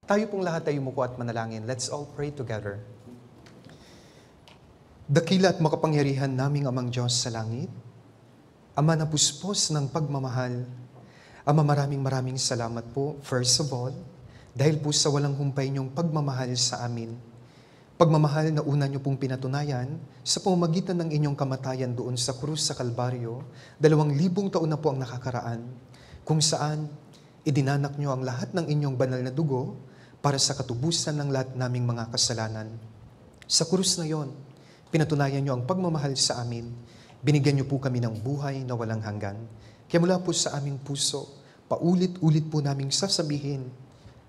Tayo pong lahat ay umuko at manalangin. Let's all pray together. Dakila at makapangyarihan naming Amang Diyos sa langit, Ama na puspos ng pagmamahal, Ama, maraming salamat po, first of all, dahil po sa walang humpay niyong pagmamahal sa amin. Pagmamahal na una niyo pong pinatunayan sa pamamagitan ng inyong kamatayan doon sa krus sa Kalbaryo, 2,000 taon na po ang nakakaraan, kung saan idinanak niyo ang lahat ng inyong banal na dugo para sa katubusan ng lahat naming mga kasalanan. Sa krus na yon, pinatunayan niyo ang pagmamahal sa amin, binigyan niyo po kami ng buhay na walang hanggan. Kaya mula po sa aming puso, paulit-ulit po naming sasabihin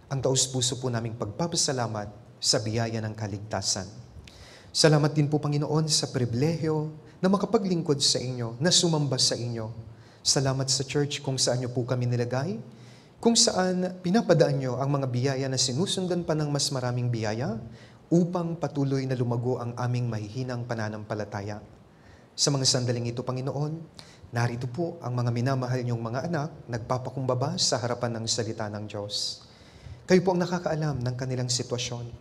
ang taus-puso po naming pagpapasalamat sa biyaya ng kaligtasan. Salamat din po, Panginoon, sa pribilehyo na makapaglingkod sa inyo, na sumamba sa inyo. Salamat sa church kung saan niyo po kami nilagay, kung saan pinapadaan niyo ang mga biyaya na sinusundan pa ng mas maraming biyaya upang patuloy na lumago ang aming mahihinang pananampalataya. Sa mga sandaling ito, Panginoon, narito po ang mga minamahal niyong mga anak, nagpapakumbaba sa harapan ng salita ng Diyos. Kayo po ang nakakaalam ng kanilang sitwasyon.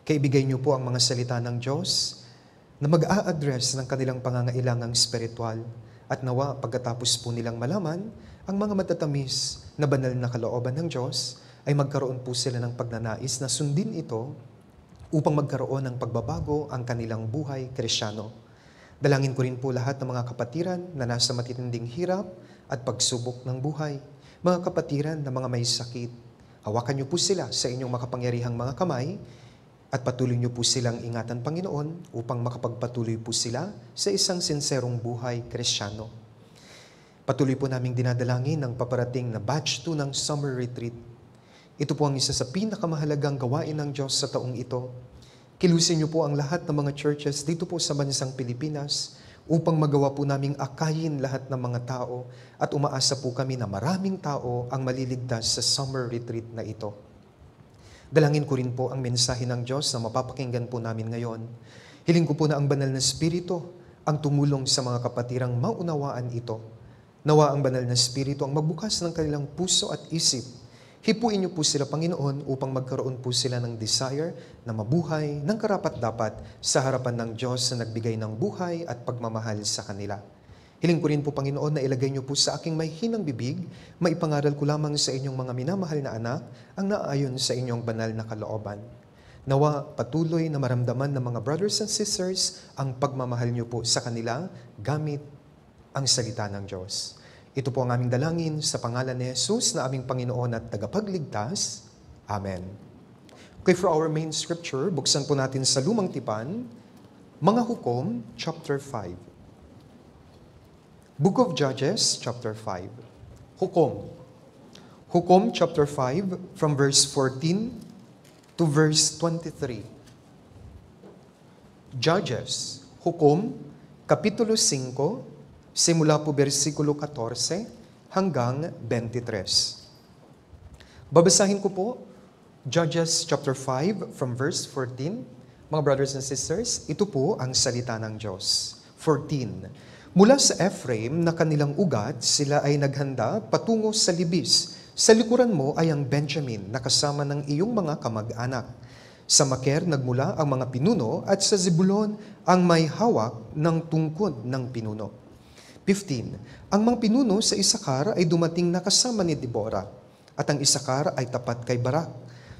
Kaibigay niyo po ang mga salita ng Diyos na mag-a-address ng kanilang pangangailangang spiritual at nawa pagkatapos po nilang malaman ang mga matatamis na banal na kalooban ng Diyos ay magkaroon po sila ng pagnanais na sundin ito upang magkaroon ng pagbabago ang kanilang buhay Kristiyano. Dalangin ko rin po lahat ng mga kapatiran na nasa matitinding hirap at pagsubok ng buhay. Mga kapatiran na mga may sakit, hawakan niyo po sila sa inyong makapangyarihang mga kamay at patuloy niyo po silang ingatan, Panginoon, upang makapagpatuloy po sila sa isang sinserong buhay Kristiyano. Patuloy po naming dinadalangin ang paparating na batch 2 ng summer retreat. Ito po ang isa sa pinakamahalagang gawain ng Diyos sa taong ito. Kilusin niyo po ang lahat ng mga churches dito po sa bansang Pilipinas upang magawa po naming akayin lahat ng mga tao at umaasa po kami na maraming tao ang maliligtas sa summer retreat na ito. Dalangin ko rin po ang mensahe ng Diyos na mapapakinggan po namin ngayon. Hiling ko po na ang banal na Espiritu ang tumulong sa mga kapatirang maunawaan ito. Nawa ang banal na Espiritu ang magbukas ng kanilang puso at isip. Hipuin niyo po sila, Panginoon, upang magkaroon po sila ng desire na mabuhay ng karapat-dapat sa harapan ng Diyos na nagbigay ng buhay at pagmamahal sa kanila. Hiling ko rin po, Panginoon, na ilagay niyo po sa aking may hinang bibig, maipangaral ko lamang sa inyong mga minamahal na anak ang naaayon sa inyong banal na kalooban. Nawa patuloy na maramdaman ng mga brothers and sisters ang pagmamahal niyo po sa kanila gamit ang salita ng Diyos. Ito po ang aming dalangin sa pangalan ni Jesus na aming Panginoon at tagapagligtas. Amen. Okay, for our main scripture, buksan po natin sa Lumang Tipan, Mga Hukom, chapter 5. Book of Judges, chapter 5. Hukom. Hukom, chapter 5, from verse 14 to verse 23. Judges, Hukom, kapitulo 5, simula po versikulo 14 hanggang 23. Babasahin ko po, Judges chapter 5 from verse 14. Mga brothers and sisters, ito po ang salita ng Diyos. 14. Mula sa Ephraim na kanilang ugat, sila ay naghanda patungo sa Libis. Sa likuran mo ay ang Benjamin na kasama ng iyong mga kamag-anak. Sa Maker nagmula ang mga pinuno at sa Zebulon ang may hawak ng tungkod ng pinuno. 15. Ang mga pinuno sa Isakar ay dumating na kasama ni Deborah, at ang Isakar ay tapat kay Barak.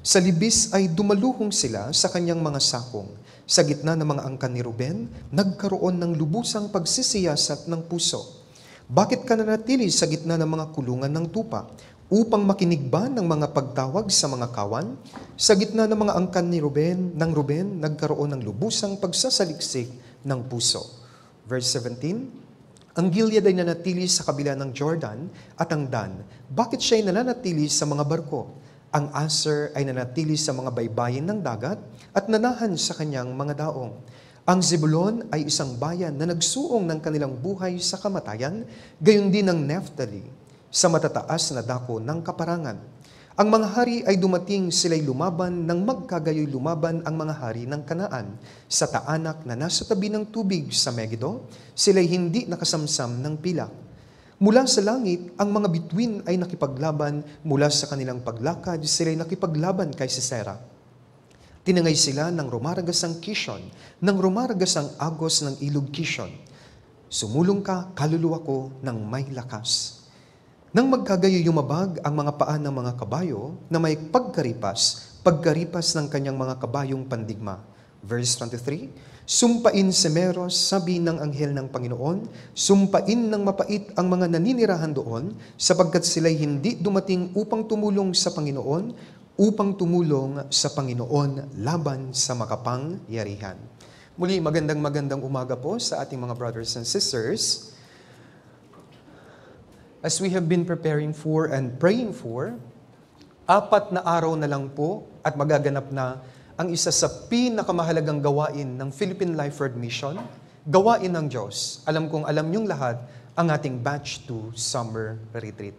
Sa Libis ay dumaluhong sila sa kanyang mga sakong. Sa gitna ng mga angkan ni Ruben, nagkaroon ng lubusang pagsisiyasat ng puso. Bakit ka nanatili sa gitna ng mga kulungan ng tupa? Upang makinig ba ng mga pagtawag sa mga kawan? Sa gitna ng mga angkan ni Ruben, nagkaroon ng lubusang pagsasaliksik ng puso. Verse 17. Ang Gilead ay nanatili sa kabila ng Jordan at ang Dan. Bakit siya ay nananatili sa mga barko? Ang Aser ay nanatili sa mga baybayin ng dagat at nanahan sa kanyang mga daong. Ang Zebulon ay isang bayan na nagsuong ng kanilang buhay sa kamatayan, gayon din ang Naphtali sa matataas na dako ng kaparangan. Ang mga hari ay dumating, sila'y lumaban nang magkagayoy lumaban ang mga hari ng Kanaan. Sa Taanak na nasa tabi ng tubig sa Megiddo, sila'y hindi nakasamsam ng pilak. Mula sa langit, ang mga bituin ay nakipaglaban. Mula sa kanilang paglakad, sila'y nakipaglaban kay Sisera. Tinangay sila ng rumaragasang Kishon, ng rumaragasang agos ng ilog Kishon. Sumulong ka, kaluluwa ko, ng may lakas. Nang magkagayo yumabag ang mga paa ng mga kabayo na may pagkaripas ng kanyang mga kabayong pandigma. Verse 23, sumpain si Meros, sabi ng anghel ng Panginoon, sumpain ng mapait ang mga naninirahan doon, sapagkat sila'y hindi dumating upang tumulong sa Panginoon laban sa makapangyarihan. Muli, magandang umaga po sa ating mga brothers and sisters. As we have been preparing for and praying for, 4 na araw na lang po at magaganap na ang isa sa pinakamahalagang gawain ng Philippine Life Word Mission, gawain ng Diyos. Alam kong alam niyong lahat ang ating Batch 2 Summer Retreat.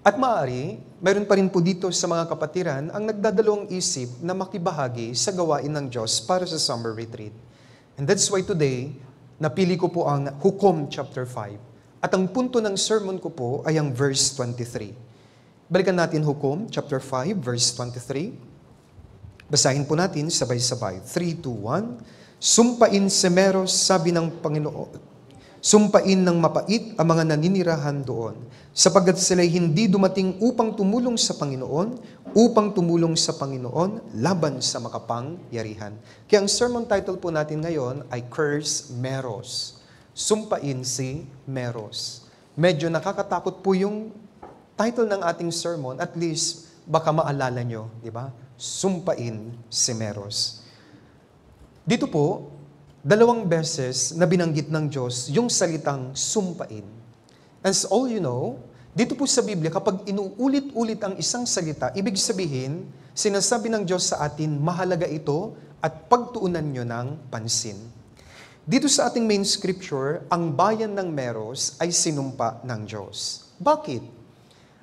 At maaari, mayroon pa rin po dito sa mga kapatiran ang nagdadalawang isip na makibahagi sa gawain ng Diyos para sa Summer Retreat. And that's why today, napili ko po ang Hukom chapter 5. At ang punto ng sermon ko po ay ang verse 23. Balikan natin Hukom chapter 5, verse 23. Basahin po natin sabay-sabay. 3, 2, 1. Sumpain si Meros, sabi ng Panginoon. Sumpain ng mapait ang mga naninirahan doon, sapagkat sila'y hindi dumating upang tumulong sa Panginoon laban sa makapangyarihan. Kaya ang sermon title po natin ngayon ay Curse Meros. Sumpain si Meros. Medyo nakakatakot po yung title ng ating sermon, at least baka maalala nyo, di ba? Sumpain si Meros. Dito po, 2 beses na binanggit ng Diyos yung salitang sumpain. As all you know, dito po sa Biblia, kapag inuulit-ulit ang isang salita, ibig sabihin, sinasabi ng Diyos sa atin, mahalaga ito at pagtuunan nyo ng pansin. Dito sa ating main scripture, ang bayan ng Meros ay sinumpa ng Diyos. Bakit?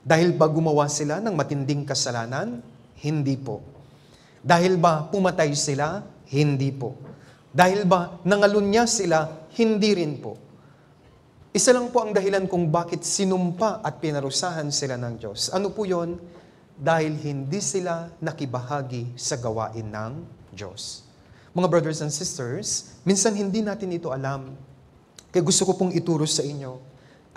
Dahil ba gumawa sila ng matinding kasalanan? Hindi po. Dahil ba pumatay sila? Hindi po. Dahil ba nangalunya sila? Hindi rin po. Isa lang po ang dahilan kung bakit sinumpa at pinarusahan sila ng Diyos. Ano po yon? Dahil hindi sila nakibahagi sa gawain ng Diyos. Mga brothers and sisters, minsan hindi natin ito alam. Kaya gusto ko pong ituro sa inyo.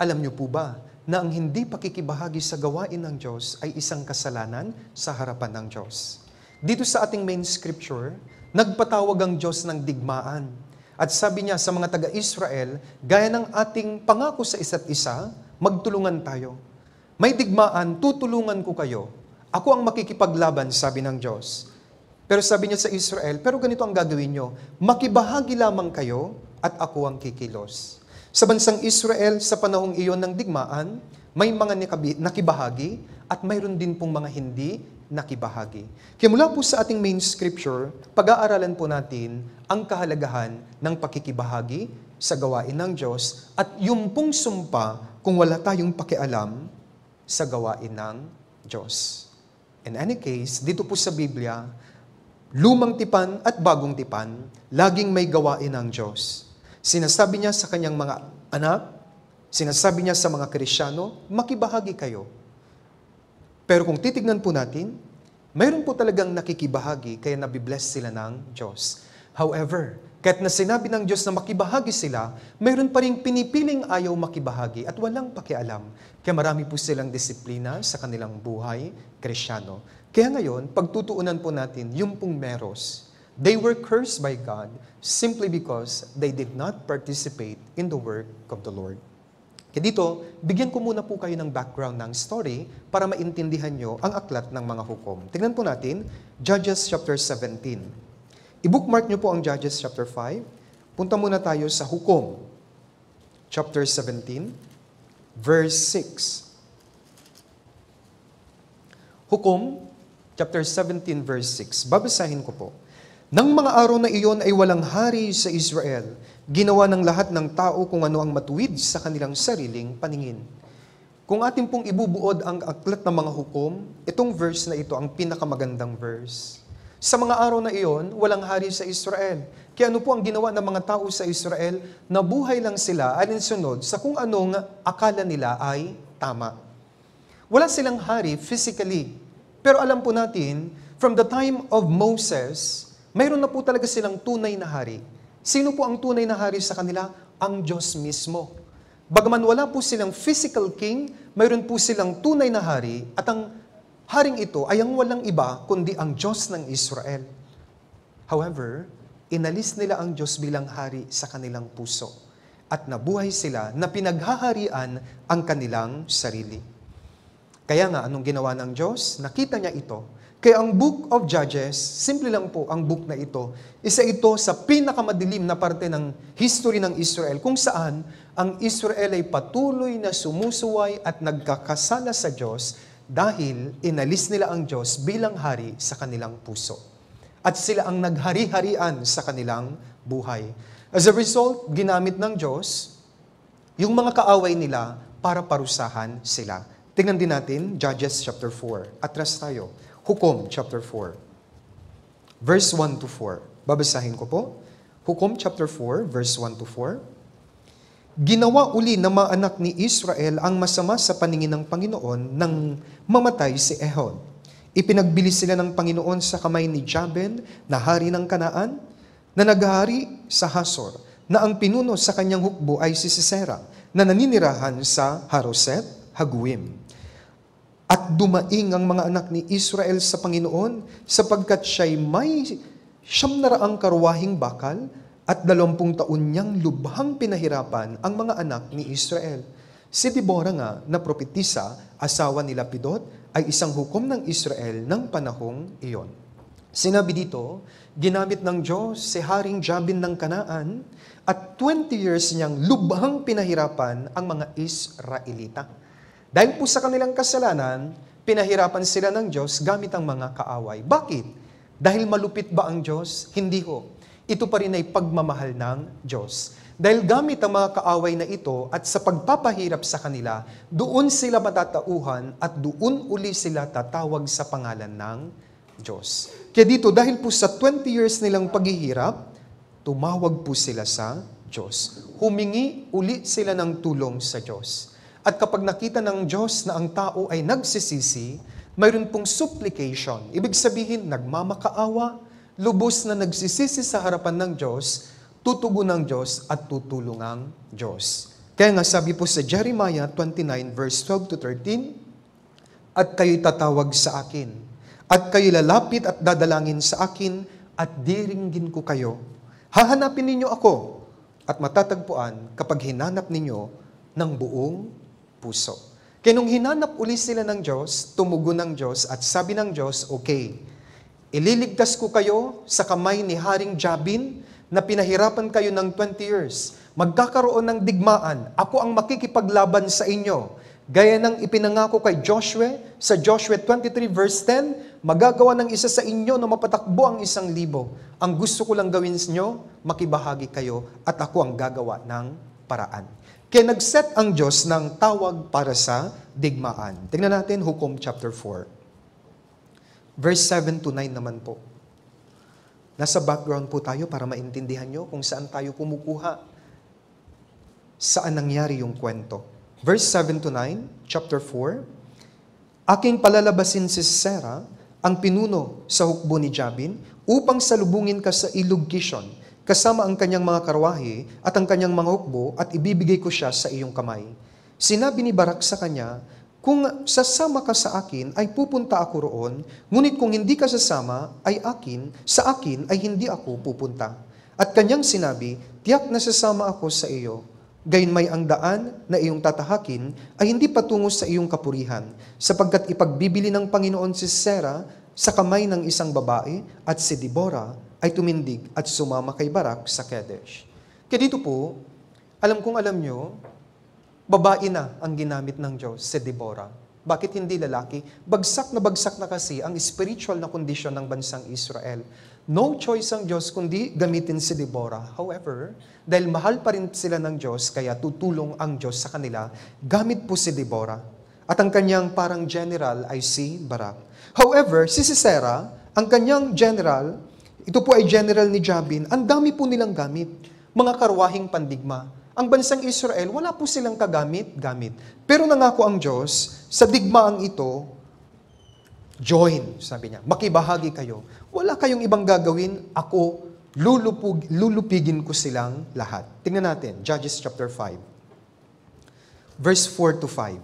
Alam niyo po ba na ang hindi pakikibahagi sa gawain ng Diyos ay isang kasalanan sa harapan ng Diyos? Dito sa ating main scripture, nagpatawag ang Diyos ng digmaan. At sabi niya sa mga taga-Israel, gaya ng ating pangako sa isa't isa, magtulungan tayo. May digmaan, tutulungan ko kayo. Ako ang makikipaglaban, sabi ng Diyos. Pero sabi niya sa Israel, pero ganito ang gagawin niyo, makibahagi lamang kayo at ako ang kikilos. Sa bansang Israel, sa panahong iyon ng digmaan, may mga nakibahagi at mayroon din pong mga hindi nakibahagi. Kaya mula po sa ating main scripture, pag-aaralan po natin ang kahalagahan ng pakikibahagi sa gawain ng Diyos at yung pong sumpa kung wala tayong pakialam sa gawain ng Diyos. In any case, dito po sa Biblia, lumang tipan at bagong tipan, laging may gawain ng Diyos. Sinasabi niya sa kanyang mga anak, sinasabi niya sa mga Kristyano, makibahagi kayo. Pero kung titignan po natin, mayroon po talagang nakikibahagi, kaya nabibless sila ng Diyos. However, kahit na sinabi ng Diyos na makibahagi sila, mayroon pa rin pinipiling ayaw makibahagi at walang pakialam. Kaya marami po silang disiplina sa kanilang buhay Kristyano. Kaya ngayon, pagtutuunan po natin yung pong Meros. They were cursed by God simply because they did not participate in the work of the Lord. Kaya dito, bigyan ko muna po kayo ng background ng story para maintindihan nyo ang aklat ng mga hukom. Tingnan po natin, Judges chapter 17. I-bookmark nyo po ang Judges chapter 5. Punta muna tayo sa Hukom, chapter 17, verse 6. Hukom, chapter 17, verse 6. Babasahin ko po. Nang mga araw na iyon ay walang hari sa Israel, ginawa ng lahat ng tao kung ano ang matuwid sa kanilang sariling paningin. Kung ating pong ibubuod ang aklat ng mga hukom, itong verse na ito ang pinakamagandang verse. Sa mga araw na iyon, walang hari sa Israel. Kaya ano po ang ginawa ng mga tao sa Israel? Nabuhay lang sila alinsunod sa kung anong akala nila ay tama. Wala silang hari physically. Pero alam po natin, from the time of Moses, mayroon na po talaga silang tunay na hari. Sino po ang tunay na hari sa kanila? Ang Diyos mismo. Bagaman wala po silang physical king, mayroon po silang tunay na hari at ang haring ito ay ang walang iba kundi ang Diyos ng Israel. However, inalis nila ang Diyos bilang hari sa kanilang puso at nabuhay sila na pinaghaharian ang kanilang sarili. Kaya nga, anong ginawa ng Diyos? Nakita niya ito. Kaya ang Book of Judges, simple lang po ang book na ito, isa ito sa pinakamadilim na parte ng history ng Israel, kung saan ang Israel ay patuloy na sumusuway at nagkakasala sa Diyos dahil inalis nila ang Diyos bilang hari sa kanilang puso. At sila ang naghari-harian sa kanilang buhay. As a result, ginamit ng Diyos yung mga kaaway nila para parusahan sila. Tingnan din natin, Judges chapter 4. Atras tayo. Hukom chapter 4. Verse 1 to 4. Babasahin ko po. Hukom chapter 4, verse 1 to 4. Ginawa uli ng mga anak ni Israel ang masama sa paningin ng Panginoon nang mamatay si Ehud. Ipinagbili sila ng Panginoon sa kamay ni Jabin na hari ng Kanaan, na naghahari sa Hasor, na ang pinuno sa kanyang hukbo ay si Sisera, na naninirahan sa Haroset Haguim. At dumaing ang mga anak ni Israel sa Panginoon sapagkat siya'y may 900 karwahing bakal at 20 taon niyang lubhang pinahirapan ang mga anak ni Israel. Si Deborah nga na propetisa, asawa ni Lapidot, ay isang hukom ng Israel ng panahong iyon. Sinabi dito, ginamit ng Diyos si Haring Jabin ng Kanaan at 20 years niyang lubhang pinahirapan ang mga Israelita. Dahil po sa kanilang kasalanan, pinahirapan sila ng Diyos gamit ang mga kaaway. Bakit? Dahil malupit ba ang Diyos? Hindi ho. Ito pa rin ay pagmamahal ng Diyos. Dahil gamit ang mga kaaway na ito at sa pagpapahirap sa kanila, doon sila matatauhan at doon uli sila tatawag sa pangalan ng Diyos. Kaya dito, dahil po sa 20 years nilang paghihirap, tumawag po sila sa Diyos. Humingi uli sila ng tulong sa Diyos. At kapag nakita ng Diyos na ang tao ay nagsisisi, mayroon pong supplication. Ibig sabihin, nagmamakaawa, lubos na nagsisisi sa harapan ng Diyos, tutugon ng Diyos at tutulong ang Diyos. Kaya nga sabi po sa Jeremiah 29 verse 12 to 13, at kayo'y tatawag sa akin, at kayo'y lalapit at dadalangin sa akin, at diringgin ko kayo. Hahanapin ninyo ako, at matatagpuan kapag hinanap ninyo ng buong puso. Kaya nung hinanap uli sila ng Diyos, tumugon ng Diyos at sabi ng Diyos, okay, ililigtas ko kayo sa kamay ni Haring Jabin na pinahirapan kayo ng 20 years. Magkakaroon ng digmaan. Ako ang makikipaglaban sa inyo. Gaya ng ipinangako kay Joshua, sa Joshua 23 verse 10, magagawa ng isa sa inyo na mapatakbo ang 1,000. Ang gusto ko lang gawin sa inyo, makibahagi kayo at ako ang gagawa ng paraan. Kaya nag-set ang Diyos ng tawag para sa digmaan. Tingnan natin Hukom chapter 4. Verse 7 to 9 naman po. Nasa background po tayo para maintindihan nyo kung saan tayo kumukuha. Saan nangyari yung kwento. Verse 7 to 9, chapter 4. Aking palalabasin si Sisera, ang pinuno sa hukbo ni Jabin, upang salubungin ka sa ilog Kishon, kasama ang kanyang mga karwahe at ang kanyang mga hukbo, at ibibigay ko siya sa iyong kamay. Sinabi ni Barak sa kanya, kung sasama ka sa akin, ay pupunta ako roon, ngunit kung hindi ka sasama, sa akin ay hindi ako pupunta. At kanyang sinabi, tiyak na sasama ako sa iyo. Gayunmay ang daan na iyong tatahakin ay hindi patungo sa iyong kapurihan, sapagkat ipagbibili ng Panginoon si Sisera sa kamay ng isang babae, at si Deborah ay tumindig at sumama kay Barak sa Kedesh. Kaya dito po, alam nyo, babae na ang ginamit ng Diyos, si Deborah. Bakit hindi lalaki? Bagsak na kasi ang spiritual na kondisyon ng bansang Israel. No choice ang Diyos kundi gamitin si Deborah. However, dahil mahal pa rin sila ng Diyos, kaya tutulong ang Diyos sa kanila, gamit po si Deborah. At ang kanyang parang general ay si Barak. However, si Sisera ang kanyang general, ito po ay general ni Jabin, ang dami po nilang gamit, mga karwahing pandigma. Ang bansang Israel, wala po silang kagamit-gamit. Pero nangako ang Diyos, sa digmaang ito, join, sabi niya, makibahagi kayo. Wala kayong ibang gagawin, ako, lulupigin ko silang lahat. Tingnan natin, Judges chapter 5, verse 4 to 5.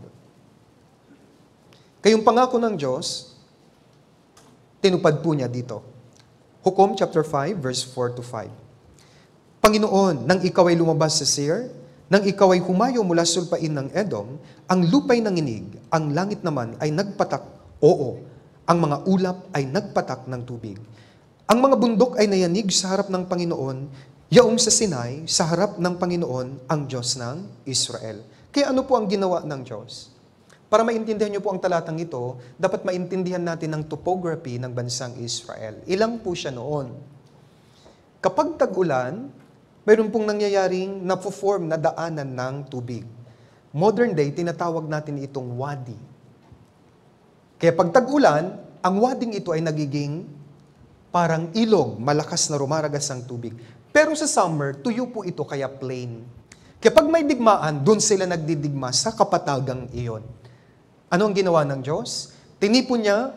Kayong pangako ng Diyos, tinupad po niya dito. Hukom chapter 5, verse 4 to 5. Panginoon, nang ikaw ay lumabas sa Seir, nang ikaw ay humayo mula sulpain ng Edom, ang lupa'y nanginig, ang langit naman ay nagpatak, oo, ang mga ulap ay nagpatak ng tubig. Ang mga bundok ay nayanig sa harap ng Panginoon, yaong sa Sinai, sa harap ng Panginoon, ang Diyos ng Israel. Kaya ano po ang ginawa ng Diyos? Para maintindihan niyo po ang talatang ito, dapat maintindihan natin ang topography ng bansang Israel. Ilang po siya noon. Kapag tag-ulan, mayroon pong nangyayaring napo-form na daanan ng tubig. Modern day, tinatawag natin itong wadi. Kaya pag tag-ulan, ang wading ito ay nagiging parang ilog, malakas na rumaragas ang tubig. Pero sa summer, tuyo po ito kaya plain. Kaya pag may digmaan, doon sila nagdidigma sa kapatagang iyon. Ano ang ginawa ng Diyos? Tinipon niya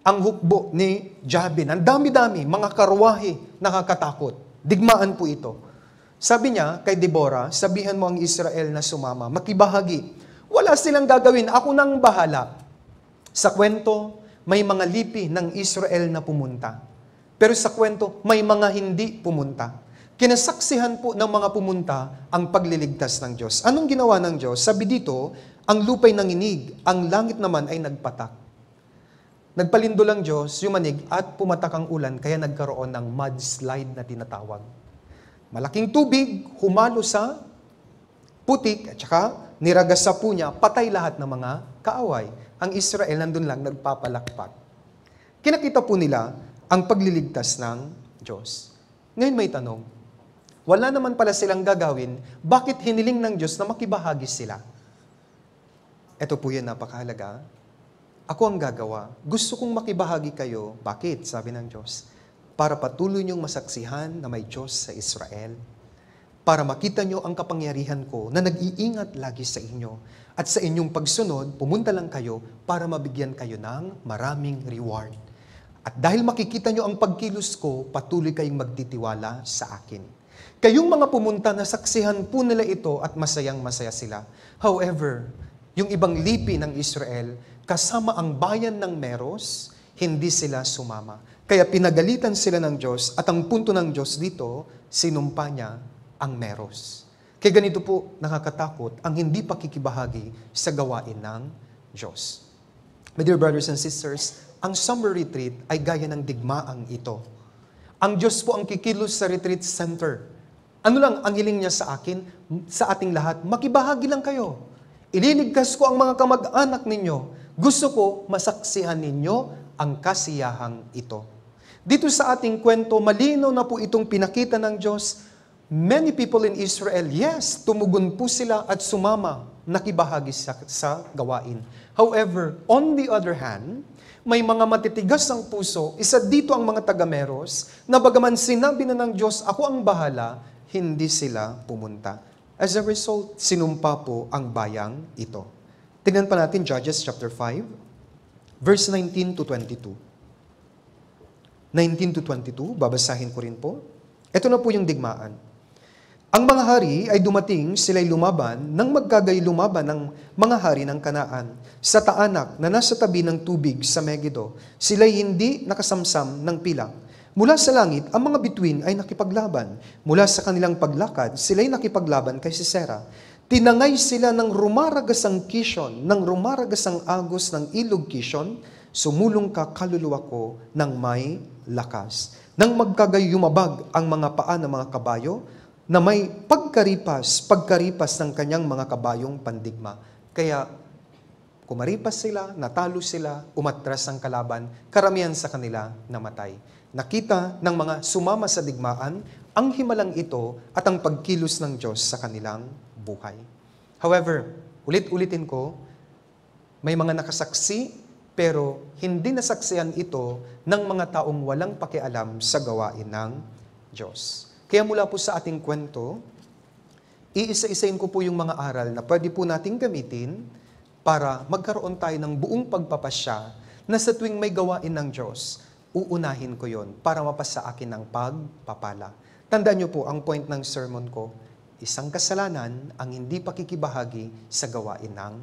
ang hukbo ni Jabin. Ang dami-dami, mga karwahe, nakakatakot. Digmaan po ito. Sabi niya kay Deborah, sabihan mo ang Israel na sumama, makibahagi. Wala silang gagawin, ako nang bahala. Sa kwento, may mga lipi ng Israel na pumunta. Pero sa kwento, may mga hindi pumunta. Kinasaksihan po ng mga pumunta ang pagliligtas ng Diyos. Anong ginawa ng Diyos? Sabi dito, ang lupa'y nanginig, ang langit naman ay nagpatak. Nagpalindol ang Diyos, yumanig at pumatak ang ulan, kaya nagkaroon ng mudslide na tinatawag. Malaking tubig, humalo sa putik, at saka niragas sa punya, patay lahat ng mga kaaway. Ang Israel nandun lang nagpapalakpak. Kinakita po nila ang pagliligtas ng Diyos. Ngayon may tanong, wala naman pala silang gagawin, bakit hiniling ng Diyos na makibahagi sila? Ito po yan, napakahalaga. Ako ang gagawa. Gusto kong makibahagi kayo. Bakit? Sabi ng Diyos. Para patuloy niyong masaksihan na may Diyos sa Israel. Para makita niyo ang kapangyarihan ko na nag-iingat lagi sa inyo. At sa inyong pagsunod, pumunta lang kayo para mabigyan kayo ng maraming reward. At dahil makikita niyo ang pagkilos ko, patuloy kayong magtitiwala sa akin. Kayong mga pumunta, nasaksihan po nila ito at masayang-masaya sila. However, yung ibang lipi ng Israel, kasama ang bayan ng Meros, hindi sila sumama. Kaya pinagalitan sila ng Diyos at ang punto ng Diyos dito, sinumpa niya ang Meros. Kaya ganito po nakakatakot ang hindi pakikibahagi sa gawain ng Diyos. My dear brothers and sisters, ang summer retreat ay gaya ng digmaang ito. Ang Diyos po ang kikilos sa retreat center. Ano lang ang hiling niya sa akin, sa ating lahat? Makibahagi lang kayo. Ililigtas ko ang mga kamag-anak ninyo. Gusto ko masaksihan ninyo ang kasiyahang ito. Dito sa ating kwento, malinaw na po itong pinakita ng Diyos. Many people in Israel, yes, tumugon po sila at sumama, nakibahagi sa gawain. However, on the other hand, may mga matitigas ang puso, isa dito ang mga taga-Meros, na bagaman sinabi na ng Diyos, ako ang bahala, hindi sila pumunta. As a result, sinumpa po ang bayang ito. Tingnan pa natin Judges chapter 5, verse 19 to 22. 19 to 22, babasahin ko rin po. Ito na po yung digmaan. Ang mga hari ay dumating, sila'y lumaban, nang magkagay lumaban ng mga hari ng Kanaan sa Taanak na nasa tabi ng tubig sa Megiddo. Sila'y hindi nakasamsam ng pilang. Mula sa langit, ang mga bituin ay nakipaglaban. Mula sa kanilang paglakad, sila'y nakipaglaban kay Sisera. Tinangay sila ng rumaragas ang Kishon, ng rumaragas ang agos ng ilog Kishon, sumulong ka kaluluwa ko ng may lakas. Nang magkagay yumabag ang mga paa ng mga kabayo, na may pagkaripas ng kanyang mga kabayong pandigma. Kaya, kumaripas sila, natalo sila, umatras ang kalaban, karamihan sa kanila namatay. Nakita ng mga sumama sa digmaan, ang himalang ito at ang pagkilos ng Diyos sa kanilang buhay. However, ulit-ulitin ko, may mga nakasaksi pero hindi nasaksihan ito ng mga taong walang pakialam sa gawain ng Diyos. Kaya mula po sa ating kwento, iisa-isain ko po yung mga aral na pwede po nating gamitin para magkaroon tayo ng buong pagpapasya na sa tuwing may gawain ng Diyos, uunahin ko yon para mapasa akin ng pagpapala. Tandaan niyo po, ang point ng sermon ko, isang kasalanan ang hindi pakikibahagi sa gawain ng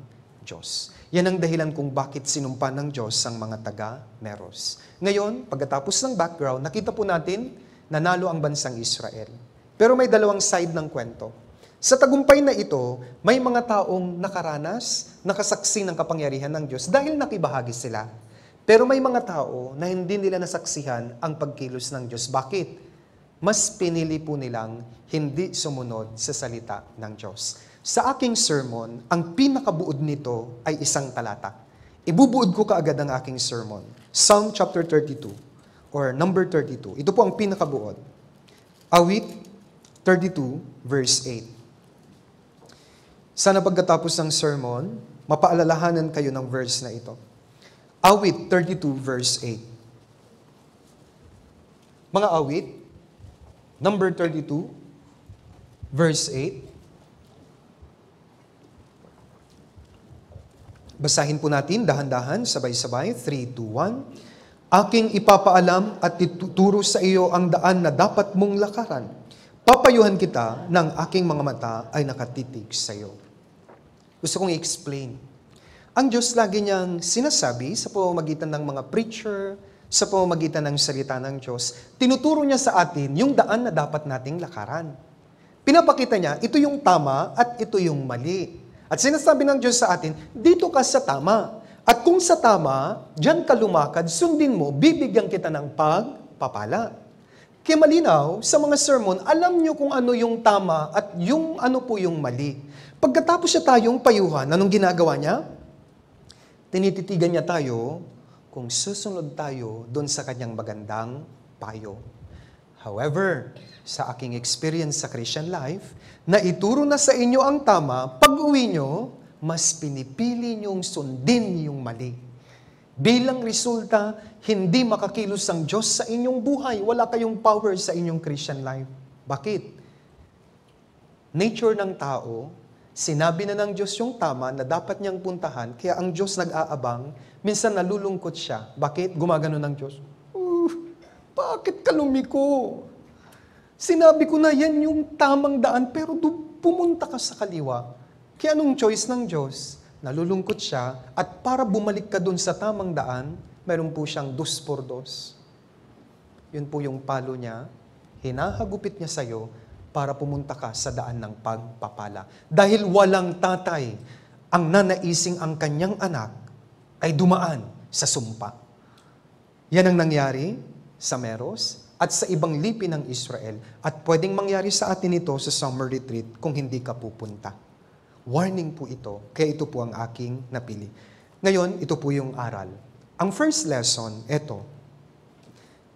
Diyos. Yan ang dahilan kung bakit sinumpa ng Diyos ang mga taga-Meros. Ngayon, pagkatapos ng background, nakita po natin, nanalo ang bansang Israel. Pero may dalawang side ng kwento. Sa tagumpay na ito, may mga taong nakaranas, nakasaksi ng kapangyarihan ng Diyos dahil nakibahagi sila. Pero may mga tao na hindi nila nasaksihan ang pagkilos ng Diyos. Bakit? Mas pinili po nilang hindi sumunod sa salita ng Diyos. Sa aking sermon, ang pinakabuod nito ay isang talata. Ibubuod ko kaagad ang aking sermon. Psalm chapter 32 or number 32. Ito po ang pinakabuod. Awit 32 verse 8. Sana pagkatapos ng sermon, mapaalalahanan kayo ng verse na ito. Awit 32 verse 8. Mga awit, number 32, verse 8. Basahin po natin, dahan-dahan, sabay-sabay, 3, 2, 1. Aking ipapaalam at ituturo sa iyo ang daan na dapat mong lakaran. Papayuhan kita ng aking mga mata ay nakatitig sa iyo. Gusto kong i-explain. Ang Diyos lagi niyang sinasabi sa pamamagitan ng mga preacher, sa pamamagitan ng salita ng Diyos, tinuturo niya sa atin yung daan na dapat nating lakaran. Pinapakita niya, ito yung tama at ito yung mali. At sinasabi ng Diyos sa atin, dito ka sa tama. At kung sa tama, diyan ka lumakad, sundin mo, bibigyan kita ng pagpapala. Kaya malinaw, sa mga sermon, alam niyo kung ano yung tama at yung ano po yung mali. Pagkatapos siya tayong payuhan, anong ginagawa niya? Tinititigan niya tayo kung susunod tayo doon sa kanyang magandang payo. However, sa aking experience sa Christian life, na ituro na sa inyo ang tama, pag-uwi nyo, mas pinipili nyong sundin yung mali. Bilang resulta, hindi makakilos ang Diyos sa inyong buhay. Wala kayong power sa inyong Christian life. Bakit? Nature ng tao, sinabi na ng Diyos yung tama na dapat niyang puntahan, kaya ang Diyos nag-aabang, minsan nalulungkot siya. Bakit? Gumagano ng Diyos. Bakit ka lumiko? Sinabi ko na yan yung tamang daan, pero pumunta ka sa kaliwa. Kaya anong choice ng Diyos? Nalulungkot siya, at para bumalik ka dun sa tamang daan, meron po siyang 2x2. Yun po yung palo niya, hinahagupit niya sa'yo, para pumunta ka sa daan ng pagpapala. Dahil walang tatay ang nanaising ang kanyang anak ay dumaan sa sumpa. Yan ang nangyari sa Meros at sa ibang lipi ng Israel. At pwedeng mangyari sa atin ito sa summer retreat kung hindi ka pupunta. Warning po ito, kaya ito po ang aking napili. Ngayon, ito po yung aral. Ang first lesson, ito.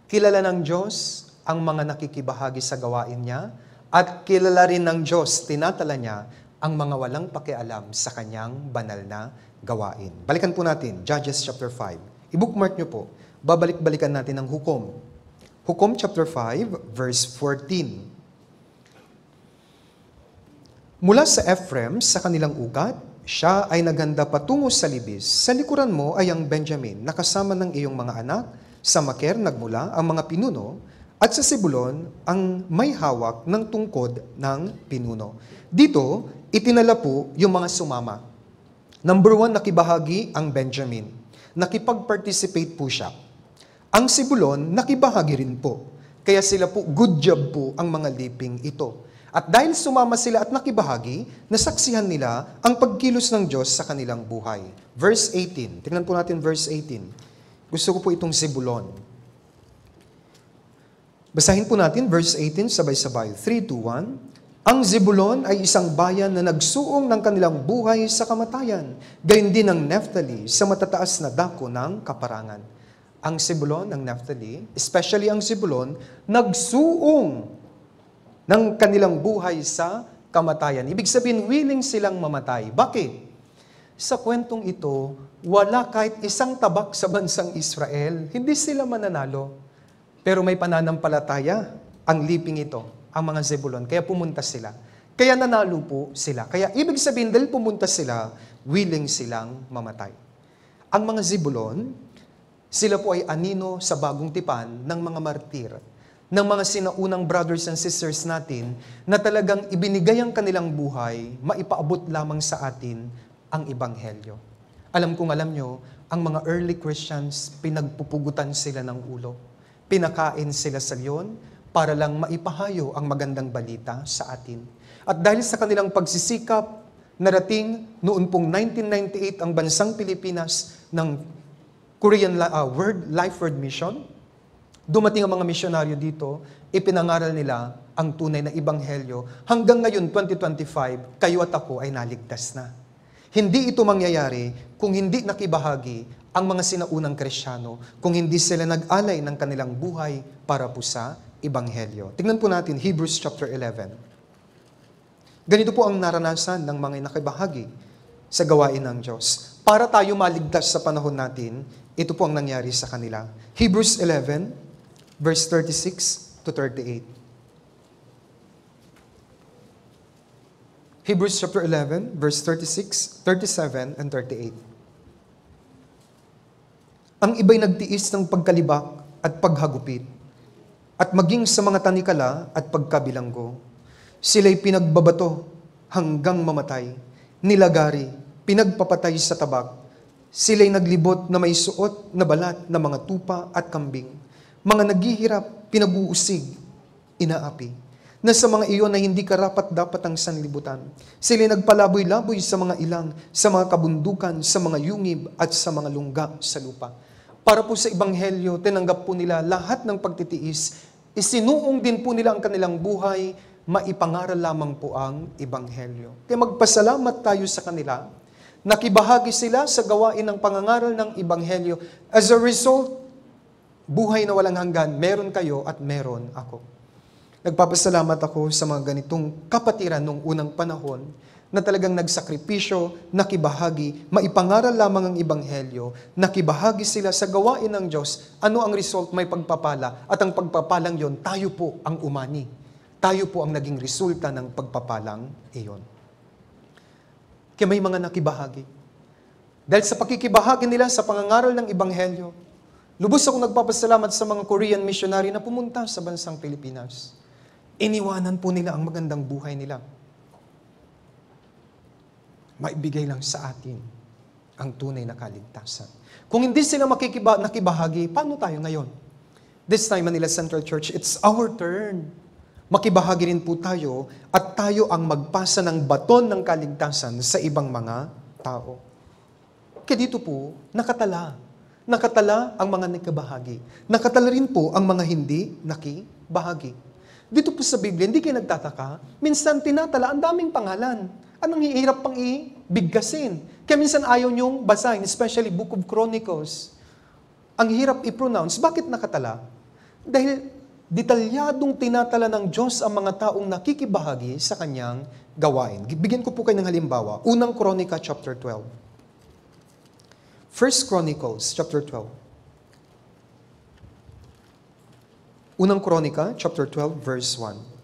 Kilala ng Diyos ang mga nakikibahagi sa gawain niya, at kilala rin ng Diyos, tinatala niya ang mga walang pakialam sa kanyang banal na gawain. Balikan po natin, Judges chapter 5. I-bookmark nyo po. Babalik-balikan natin ang Hukom. Hukom chapter 5, verse 14. Mula sa Ephraim, sa kanilang ugat, siya ay naghanda patungo sa libis. Sa likuran mo ay ang Benjamin, nakasama ng iyong mga anak. Sa Maker nagmula ang mga pinuno, at sa Zebulon, ang may hawak ng tungkod ng pinuno. Dito, itinala po yung mga sumama. Number 1, nakibahagi ang Benjamin. Nakipag-participate po siya. Ang Zebulon, nakibahagi rin po. Kaya sila po, good job po ang mga liping ito. At dahil sumama sila at nakibahagi, nasaksihan nila ang pagkilos ng Diyos sa kanilang buhay. Verse 18. Tingnan po natin verse 18. Gusto ko po itong Zebulon. Basahin po natin verse 18, sabay-sabay. 3, 2, 1. Ang Zebulon ay isang bayan na nagsuong ng kanilang buhay sa kamatayan. Gayon din ang Naphtali sa matataas na dako ng kaparangan. Ang Zebulon, ang Naphtali, especially ang Zebulon, nagsuong ng kanilang buhay sa kamatayan. Ibig sabihin, willing silang mamatay. Bakit? sa kwentong ito, wala kahit isang tabak sa bansang Israel. Hindi sila mananalo. Pero may pananampalataya ang liping ito, ang mga Zebulon. Kaya pumunta sila. Kaya nanalo po sila. Kaya ibig sabihin, dahil pumunta sila, willing silang mamatay. Ang mga Zebulon, sila po ay anino sa bagong tipan ng mga martir, ng mga sinaunang brothers and sisters natin na talagang ibinigay ang kanilang buhay, maipaabot lamang sa atin ang Ebanghelyo. Alam nyo, ang mga early Christians, pinagpupugutan sila ng ulo. Pinakain sila sa leon para lang maipahayo ang magandang balita sa atin. At dahil sa kanilang pagsisikap, narating noon pong 1998 ang bansang Pilipinas ng Korean World Life Word Mission. Dumating ang mga misyonaryo dito, ipinangaral nila ang tunay na Ebanghelyo. Hanggang ngayon, 2025, kayo at ako ay naligtas na. Hindi ito mangyayari kung hindi nakibahagi ang mga sinaunang Kristiyano, kung hindi sila nag-alay ng kanilang buhay para po sa Ebanghelyo. Tingnan po natin, Hebrews chapter 11. Ganito po ang naranasan ng mga nakibahagi sa gawain ng Diyos. Para tayo maligtas sa panahon natin, ito po ang nangyari sa kanila. Hebrews 11, verse 36 to 38. Hebrews chapter 11, verse 36, 37, and 38. Ang iba'y nagtiis ng pagkalibak at paghagupit, at maging sa mga tanikala at pagkabilanggo. Sila'y pinagbabato hanggang mamatay, nilagari, pinagpapatay sa tabak. Sila'y naglibot na may suot na balat na mga tupa at kambing. Mga naghihirap, pinag-uusig, inaapi. Na sa mga iyon na hindi karapat-dapat ang sanlibutan. Sila'y nagpalaboy-laboy sa mga ilang, sa mga kabundukan, sa mga yungib, at sa mga lungga sa lupa. Para po sa Ebanghelyo, tinanggap po nila lahat ng pagtitiis, isinuong din po nila ang kanilang buhay, maipangaral lamang po ang Ebanghelyo. Kaya magpasalamat tayo sa kanila, nakibahagi sila sa gawain ng pangangaral ng Ebanghelyo. As a result, buhay na walang hanggan, meron kayo at meron ako. Nagpapasalamat ako sa mga ganitong kapatiran nung unang panahon na talagang nagsakripisyo, nakibahagi, maipangaral lamang ang Ebanghelyo, nakibahagi sila sa gawain ng Diyos. Ano ang result? May pagpapala. At ang pagpapalang yon, tayo po ang umani. Tayo po ang naging resulta ng pagpapalang iyon. Kaya may mga nakibahagi. Dahil sa pakikibahagi nila sa pangangaral ng Ebanghelyo, lubos akong nagpapasalamat sa mga Korean missionary na pumunta sa bansang Pilipinas. Iniwanan po nila ang magandang buhay nila. Maibigay lang sa atin ang tunay na kaligtasan. Kung hindi sila nakibahagi, paano tayo ngayon? This time, Manila Central Church, it's our turn. Makibahagi rin po tayo at tayo ang magpasa ng baton ng kaligtasan sa ibang mga tao. Kaya dito po, nakatala. Nakatala ang mga nakibahagi. Nakatala rin po ang mga hindi nakibahagi. Dito po sa Biblia, hindi kayo nagtataka. Minsan tinatala, ang daming pangalan. Anong hirap pang ibigkasin? Kaya minsan ayaw niyong basahin, especially Book of Chronicles. Ang hirap i-pronounce. Bakit nakatala? Dahil detalyadong tinatala ng Diyos ang mga taong nakikibahagi sa kanyang gawain. Bigyan ko po kayo ng halimbawa. Unang Kronika, chapter 12. First Chronicles, chapter 12. Unang Kronika, chapter 12, verse 1.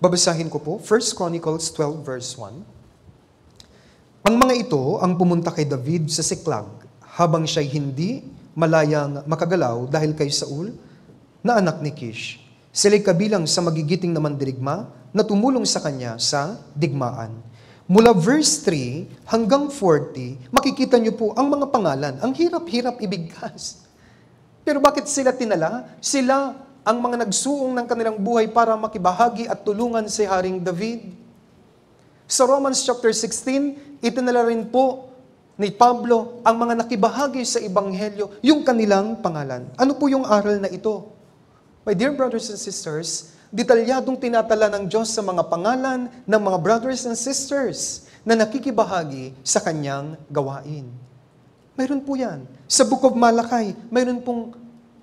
Babasahin ko po, 1 Chronicles 12, verse 1. Ang mga ito ang pumunta kay David sa Siklag, habang siya'y hindi malayang makagalaw dahil kay Saul, na anak ni Kish. Sila'y kabilang sa magigiting na mandirigma na tumulong sa kanya sa digmaan. Mula verse 3 hanggang 40, makikita niyo po ang mga pangalan. Ang hirap-hirap ibigkas. Pero bakit sila tinala? Sila ang mga nagsuong ng kanilang buhay para makibahagi at tulungan si Haring David. Sa Romans chapter 16, itinala rin po ni Pablo ang mga nakibahagi sa Ebanghelyo, yung kanilang pangalan. Ano po yung aral na ito? My dear brothers and sisters, detalyadong tinatala ng Diyos sa mga pangalan ng mga brothers and sisters na nakikibahagi sa kanyang gawain. Mayroon po yan. Sa Book of Malakay, mayroon pong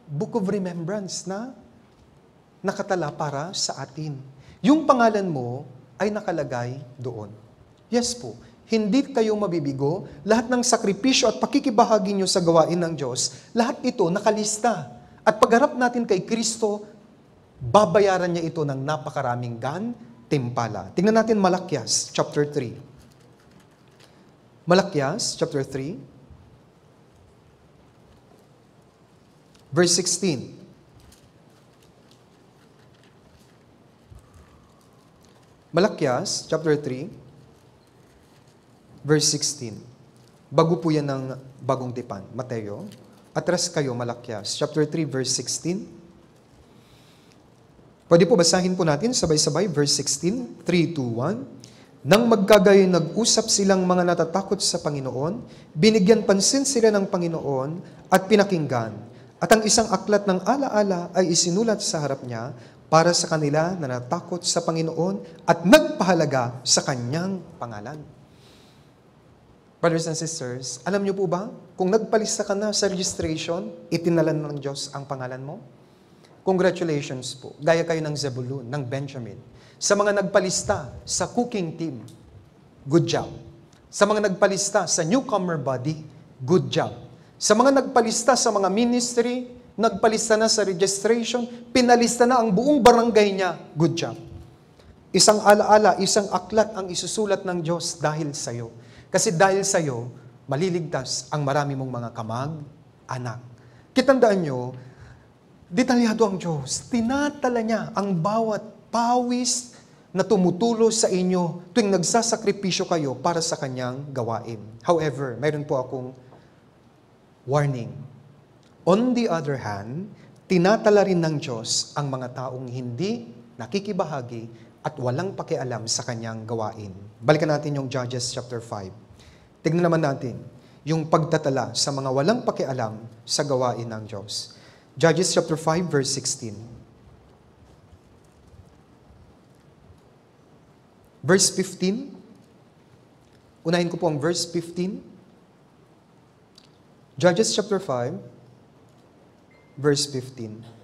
Book of Remembrance na nakatala para sa atin. Yung pangalan mo ay nakalagay doon. Yes po, hindi kayo mabibigo. Lahat ng sakripisyo at pakikibahagi nyo sa gawain ng Diyos, lahat ito nakalista. At pagharap natin kay Kristo, babayaran niya ito ng napakaraming gantimpala. Tingnan natin Malakyas, chapter 3. Malakyas, chapter 3, verse 16. Malakyas, chapter 3, verse 16. Bago po yan ng bagong tipan. Mateo. Atras kayo, Malakyas. Chapter 3, verse 16. Pwede po basahin po natin sabay-sabay. Verse 16, 3, 2, 1. Nang magkagayon nag-usap silang mga natatakot sa Panginoon, binigyan pansin sila ng Panginoon at pinakinggan. At ang isang aklat ng alaala ay isinulat sa harap niya para sa kanila na natakot sa Panginoon at nagpahalaga sa Kanyang pangalan. Brothers and sisters, alam niyo po ba, kung nagpalista ka na sa registration, itinalan ng Diyos ang pangalan mo? Congratulations po. Gaya kayo ng Zebulun, ng Benjamin. Sa mga nagpalista sa cooking team, good job. Sa mga nagpalista sa newcomer body, good job. Sa mga nagpalista sa mga ministry, nagpalista na sa registration, pinalista na ang buong barangay niya, good job. Isang alaala, isang aklat ang isusulat ng Diyos dahil sa iyo. Kasi dahil sa iyo, maliligtas ang marami mong mga kamag-anak. Kitandaan nyo, detalyado ang Diyos. Tinatala niya ang bawat pawis na tumutulo sa inyo tuwing nagsasakripisyo kayo para sa Kanyang gawain. However, mayroon po akong warning. On the other hand, tinatala rin ng Diyos ang mga taong hindi nakikibahagi at walang pakialam sa Kanyang gawain. Balikan natin yung Judges chapter 5. Tignan naman natin yung pagtatala sa mga walang pakialam sa gawain ng Diyos. Judges chapter 5 verse 16. Verse 15. Unahin ko po ang verse 15. Judges chapter 5 verse 15.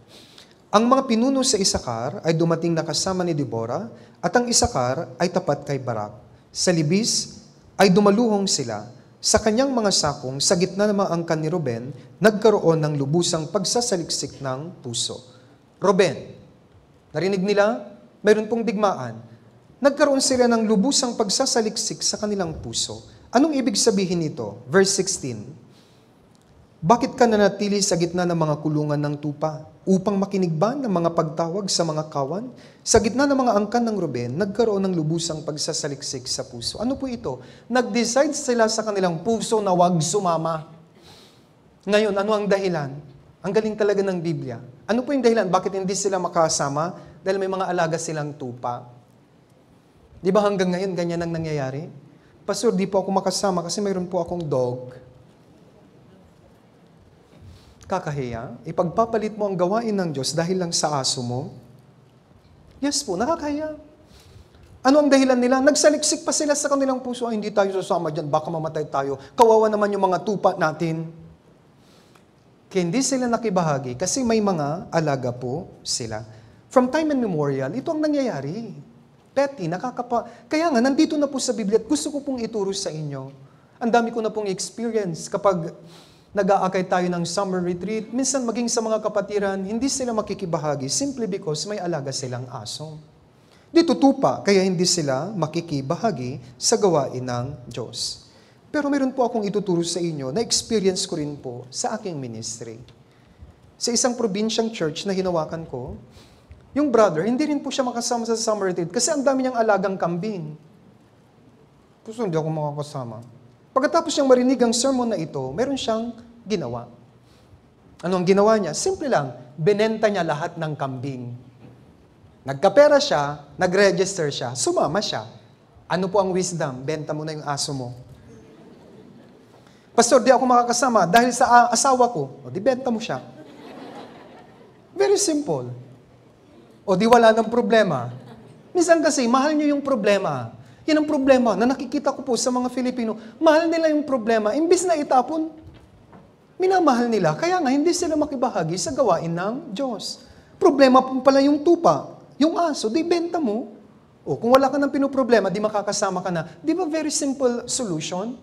Ang mga pinuno sa Isakar ay dumating na kasama ni Deborah at ang Isakar ay tapat kay Barak. Sa libis ay dumaluhong sila. Sa kanyang mga sakong, sa gitna ng mga angkan ni Ruben, nagkaroon ng lubusang pagsasaliksik ng puso. Ruben, narinig nila, mayroon pong digmaan. Nagkaroon sila ng lubusang pagsasaliksik sa kanilang puso. Anong ibig sabihin nito? Verse 16. Bakit ka nanatili sa gitna ng mga kulungan ng tupa? Upang makinig ba ng mga pagtawag sa mga kawan? Sa gitna ng mga angkan ng Ruben, nagkaroon ng lubusang pagsasaliksik sa puso. Ano po ito? Nag-decide sila sa kanilang puso na wag sumama. Ngayon, ano ang dahilan? Ang galing talaga ng Biblia. Ano po yung dahilan? Bakit hindi sila makasama? Dahil may mga alaga silang tupa. Di ba hanggang ngayon, ganyan ang nangyayari? Pastor, di po ako makasama kasi mayroon po akong dog. Kakahiya? Ipagpapalit mo ang gawain ng Diyos dahil lang sa aso mo? Yes po, nakakahiya. Ano ang dahilan nila? Nagsaliksik pa sila sa kanilang puso. Ay, hindi tayo sasama dyan, baka mamatay tayo. Kawawa naman yung mga tupa natin. Kaya hindi sila nakibahagi kasi may mga alaga po sila. From time immemorial, ito ang nangyayari. Petty, Kaya nga, nandito na po sa Biblia at gusto ko pong ituro sa inyo. Ang dami ko na pong experience kapag nag-aakay tayo ng summer retreat, minsan maging sa mga kapatiran, hindi sila makikibahagi simply because may alaga silang aso. Dito tupa, kaya hindi sila makikibahagi sa gawain ng Diyos. Pero meron po akong ituturo sa inyo na experience ko rin po sa aking ministry. Sa isang probinsyang church na hinawakan ko, yung brother, hindi rin po siya makasama sa summer retreat kasi ang dami niyang alagang kambing. Gusto hindi ako makakasama. Pagkatapos niyang marinig ang sermon na ito, meron siyang ginawa. Ano ang ginawa niya? Simple lang, binenta niya lahat ng kambing. Nagkapera siya, nag-register siya, sumama siya. Ano po ang wisdom? Benta mo na yung aso mo. Pastor, di ako makakasama dahil sa asawa ko. O di benta mo siya. Very simple. O di wala ng problema. Minsan kasi, mahal niyo yung problema. Yan ang problema na nakikita ko po sa mga Filipino. Mahal nila yung problema. Imbis na itapon, minamahal nila. Kaya nga, hindi sila makibahagi sa gawain ng Diyos. Problema po pala yung tupa. Yung aso, di benta mo. O kung wala ka ng pinoproblema, di makakasama ka na. Di ba very simple solution?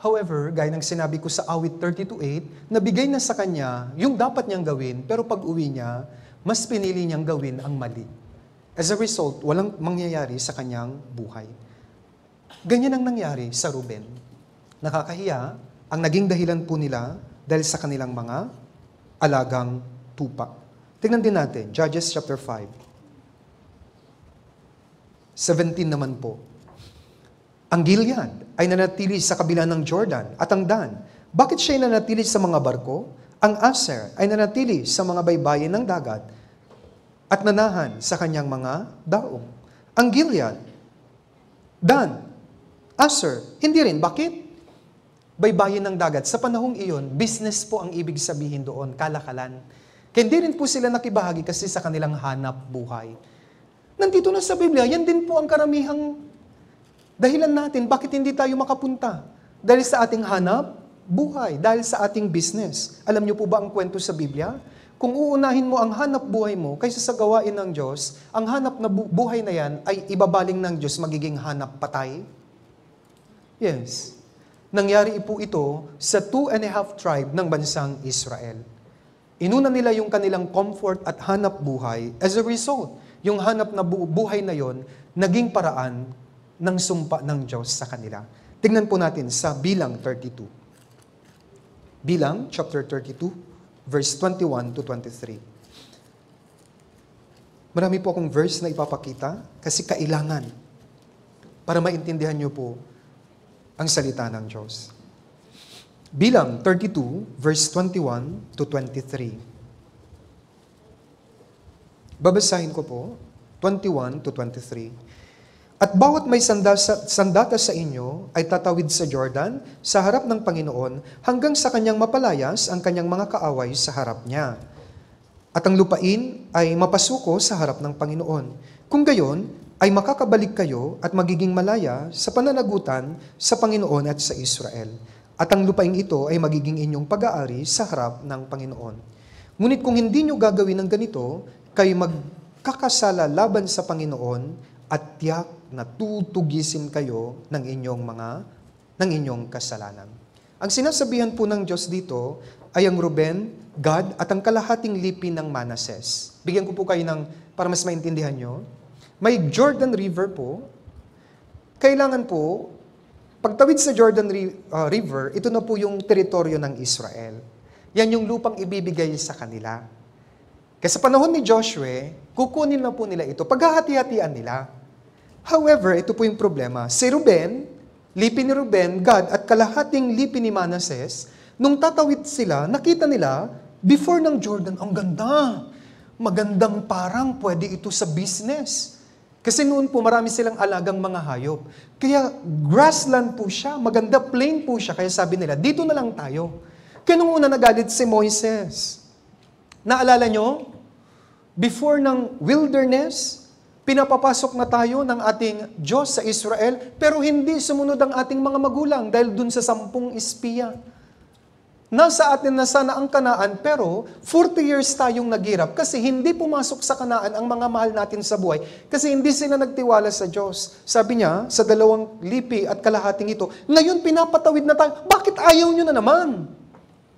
However, gaya ng sinabi ko sa awit 32:8, nabigay na sa kanya yung dapat niyang gawin, pero pag uwi niya, mas pinili niyang gawin ang mali. As a result, walang mangyayari sa kanyang buhay. Ganyan ang nangyari sa Ruben. Nakakahiya, ang naging dahilan po nila dahil sa kanilang mga alagang tupa. Tingnan din natin, Judges chapter 5. 17 naman po. Ang Gilead ay nanatili sa kabila ng Jordan at ang Dan. Bakit siya nanatili sa mga barko? Ang Aser ay nanatili sa mga baybayin ng dagat at nanahan sa kanyang mga daong. Ang Gilead, Dan, Aser, hindi rin. Bakit? Baybayin ng dagat. Sa panahong iyon, business po ang ibig sabihin doon, kalakalan. Kaya hindi rin po sila nakibahagi kasi sa kanilang hanap buhay. Nandito na sa Biblia, yan din po ang karamihang dahilan natin bakit hindi tayo makapunta. Dahil sa ating hanap buhay, dahil sa ating business. Alam niyo po ba ang kwento sa Biblia? Kung uunahin mo ang hanap buhay mo kaysa sa gawain ng Diyos, ang hanap na buhay na yan ay ibabaling ng Diyos magiging hanap patay. Yes. Nangyari po ito sa 2.5 tribe ng bansang Israel. Inuna nila yung kanilang comfort at hanap buhay. As a result, yung hanap na buhay na yon, naging paraan ng sumpa ng Diyos sa kanila. Tingnan po natin sa Bilang 32. Bilang, chapter 32, verse 21 to 23. Marami po akong verse na ipapakita kasi kailangan para maintindihan niyo po ang salita ng Diyos. Bilang 32, verse 21 to 23. Babasahin ko po, 21 to 23. At bawat may sandata sa inyo ay tatawid sa Jordan sa harap ng Panginoon hanggang sa kanyang mapalayas ang kanyang mga kaaway sa harap niya. At ang lupain ay mapasuko sa harap ng Panginoon. Kung gayon, ay makakabalik kayo at magiging malaya sa pananagutan sa Panginoon at sa Israel. At ang lupaing ito ay magiging inyong pag-aari sa harap ng Panginoon. Ngunit kung hindi nyo gagawin ng ganito, kayo magkakasala laban sa Panginoon at tiyak na tutugisin kayo ng inyong kasalanan. Ang sinasabihan po ng Diyos dito ay ang Ruben, Gad at ang kalahating lipi ng Manases. Bigyan ko po kayo para mas maintindihan nyo. May Jordan River po. Kailangan po, pagtawid sa Jordan River, ito na po yung teritoryo ng Israel. Yan yung lupang ibibigay sa kanila. Kasi sa panahon ni Joshua, kukunin na po nila ito. Paghahati-hatian nila. However, ito po yung problema. Si Ruben, lipi ni Ruben, Gad, at kalahating lipi ni Manases, nung tatawid sila, nakita nila, before ng Jordan, ang ganda. Magandang parang pwede ito sa business. Kasi noon po, marami silang alagang mga hayop. Kaya grassland po siya, maganda plain po siya. Kaya sabi nila, dito na lang tayo. Kaya nung una nagalit si Moises, naalala nyo? Before ng wilderness, pinapapasok na tayo ng ating Diyos sa Israel, pero hindi sumunod ang ating mga magulang dahil dun sa 10 espiya. Nasa atin na sana ang Kanaan, pero 40 years tayong naghirap kasi hindi pumasok sa Kanaan ang mga mahal natin sa buhay kasi hindi sila nagtiwala sa Diyos. Sabi niya, sa 2 lipi at kalahating ito, ngayon pinapatawid na tayo, bakit ayaw nyo na naman?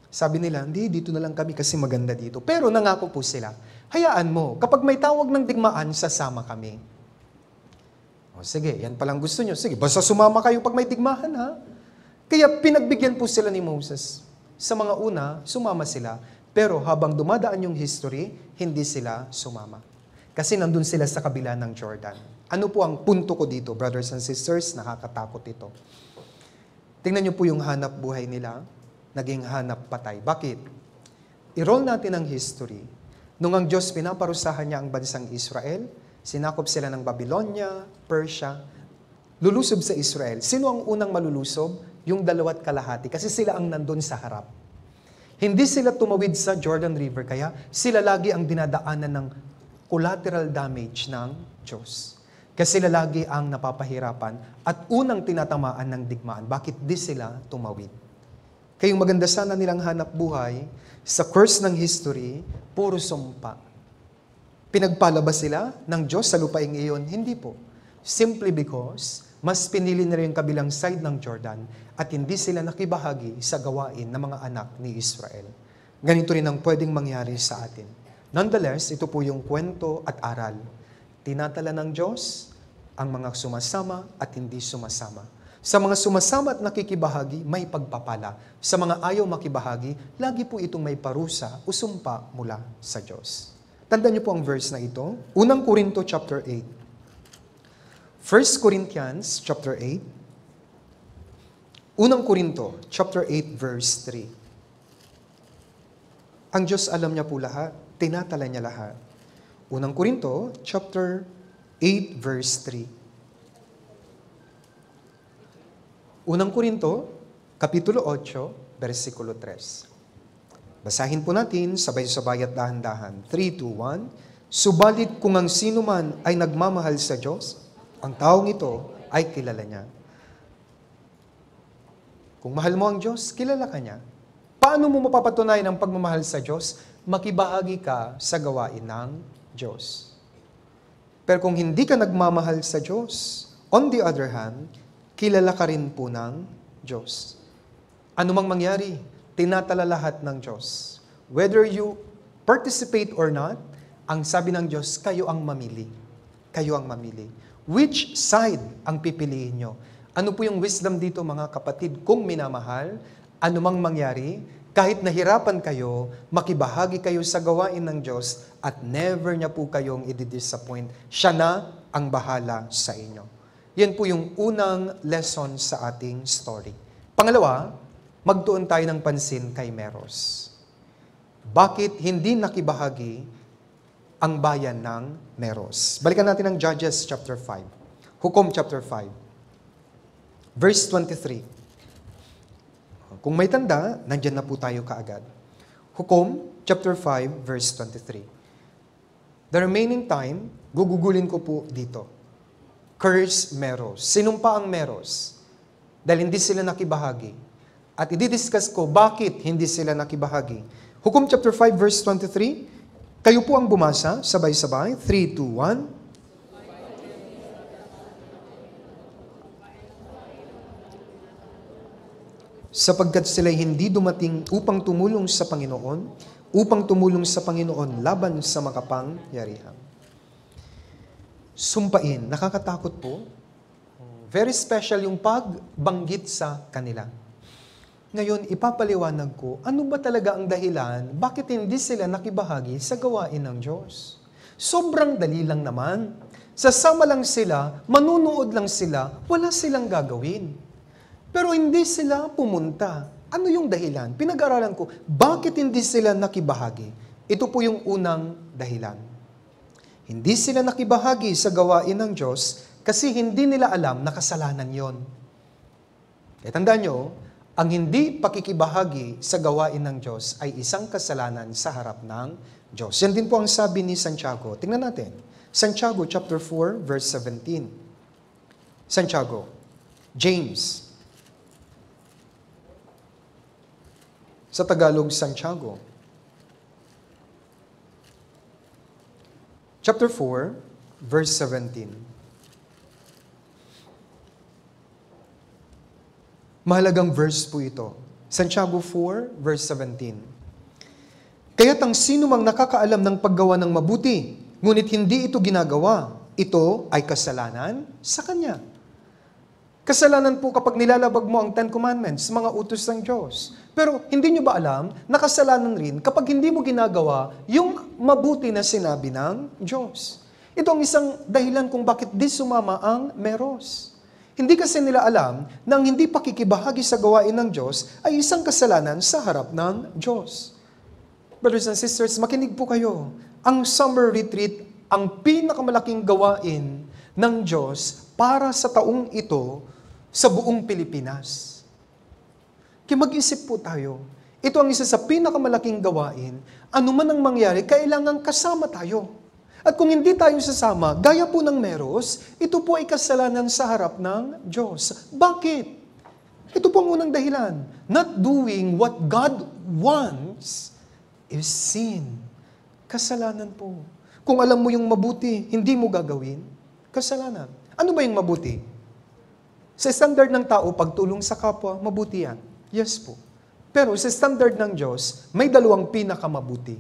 Sabi nila, hindi, dito na lang kami kasi maganda dito. Pero nangako po sila, hayaan mo, kapag may tawag ng digmaan, sasama kami. O sige, yan palang gusto nyo. Sige, basta sumama kayo pag may digmahan, ha? Kaya pinagbigyan po sila ni Moses. Sa mga una, sumama sila. Pero habang dumadaan yung history, hindi sila sumama. Kasi nandun sila sa kabila ng Jordan. Ano po ang punto ko dito, brothers and sisters? Nakakatakot ito. Tingnan nyo po yung hanap buhay nila. Naging hanap patay. Bakit? I-roll natin ang history. Nung ang Diyos pinaparusahan niya ang bansang Israel, sinakop sila ng Babylonia, Persia, lulusob sa Israel. Sino ang unang malulusob? Yung 2 kalahati. Kasi sila ang nandun sa harap. Hindi sila tumawid sa Jordan River, kaya sila lagi ang dinadaanan ng collateral damage ng Diyos. Kasi sila lagi ang napapahirapan at unang tinatamaan ng digmaan. Bakit di sila tumawid? Kayong maganda sana nilang hanap buhay, sa curse ng history, puro sumpa. Pinagpalabas sila ng Diyos sa lupaing iyon? Hindi po. Simply because mas pinili nila yung kabilang side ng Jordan at hindi sila nakibahagi sa gawain ng mga anak ni Israel. Ganito rin ang pwedeng mangyari sa atin. Nonetheless, ito po yung kwento at aral. Tinatala ng Diyos ang mga sumasama at hindi sumasama. Sa mga sumasama at nakikibahagi, may pagpapala. Sa mga ayaw makibahagi, lagi po itong may parusa o sumpa mula sa Diyos. Tandaan niyo po ang verse na ito. Unang Korinto chapter 8. 1 Corinthians chapter 8. Unang Korinto chapter 8 verse 3. Ang Diyos alam niya po lahat. Tinatala niya lahat. Unang Korinto chapter 8 verse 3. Unang Korinto, Kapitulo 8, versikulo 3. Basahin po natin, sabay-sabay at dahan-dahan. 3, 2, 1. Subalit kung ang sino man ay nagmamahal sa Diyos, ang taong ito ay kilala niya. Kung mahal mo ang Diyos, kilala ka niya. Paano mo mapapatunayan ang pagmamahal sa Diyos? Makibahagi ka sa gawain ng Diyos. Pero kung hindi ka nagmamahal sa Diyos, on the other hand, kilala ka rin po ng Diyos. Ano mang mangyari, tinatala lahat ng Diyos. Whether you participate or not, ang sabi ng Diyos, kayo ang mamili. Kayo ang mamili. Which side ang pipiliin nyo? Ano po yung wisdom dito mga kapatid? Kung minamahal, ano mang mangyari, kahit nahirapan kayo, makibahagi kayo sa gawain ng Diyos at never niya po kayong i-disappoint. Siya na ang bahala sa inyo. Yan po yung unang lesson sa ating story. Pangalawa, magtuon tayo ng pansin kay Meros. Bakit hindi nakibahagi ang bayan ng Meros? Balikan natin ang Judges chapter 5. Hukom chapter 5. Verse 23. Kung may tanda, nandyan na po tayo kaagad. Hukom chapter 5 verse 23. The remaining time, gugugulin ko po dito. Curse Meros. Sinumpa ang Meros dahil hindi sila nakibahagi. At i-discuss ko bakit hindi sila nakibahagi. Hukom chapter 5 verse 23. Kayo po ang bumasa, sabay-sabay. 3, 2, 1. Sapagkat sila'y hindi dumating upang tumulong sa Panginoon laban sa makapangyarihan. Sumpain, nakakatakot po. Very special yung pagbanggit sa kanila. Ngayon, ipapaliwanag ko, ano ba talaga ang dahilan, bakit hindi sila nakibahagi sa gawain ng Diyos? Sobrang dali lang naman. Sasama lang sila, manunood lang sila, wala silang gagawin. Pero hindi sila pumunta. Ano yung dahilan? Pinag-aralan ko, bakit hindi sila nakibahagi? Ito po yung unang dahilan. Hindi sila nakibahagi sa gawain ng Diyos kasi hindi nila alam na kasalanan yon. Kaya tandaan nyo, ang hindi pakikibahagi sa gawain ng Diyos ay isang kasalanan sa harap ng Diyos. Yan din po ang sabi ni Santiago. Tingnan natin. Santiago chapter 4 verse 17. Santiago. James. Sa Tagalog, Santiago. Chapter 4, verse 17. Mahalagang verse po ito. Santiago 4, verse 17. Kaya't ang sino mang nakakaalam ng paggawa ng mabuti, ngunit hindi ito ginagawa, ito ay kasalanan sa kanya. Kasalanan po kapag nilalabag mo ang Ten Commandments, mga utos ng Diyos. Pero hindi nyo ba alam na kasalanan rin kapag hindi mo ginagawa yung mabuti na sinabi ng Diyos? Ito ang isang dahilan kung bakit di sumama ang Meros. Hindi kasi nila alam na ang hindi pakikibahagi sa gawain ng Diyos ay isang kasalanan sa harap ng Diyos. Brothers and sisters, makinig po kayo. Ang summer retreat, ang pinakamalaking gawain ng Diyos para sa taong ito sa buong Pilipinas. Kaya mag-isip po tayo. Ito ang isa sa pinakamalaking gawain. Ano man ang mangyari, kailangan kasama tayo. At kung hindi tayo sasama, gaya po ng Meros, ito po ay kasalanan sa harap ng Diyos. Bakit? Ito po ang unang dahilan. Not doing what God wants is sin. Kasalanan po. Kung alam mo yung mabuti, hindi mo gagawin, kasalanan. Ano ba yung mabuti? Sa standard ng tao, pagtulong sa kapwa, mabuti yan. Yes po. Pero sa standard ng Diyos, may dalawang pinakamabuti.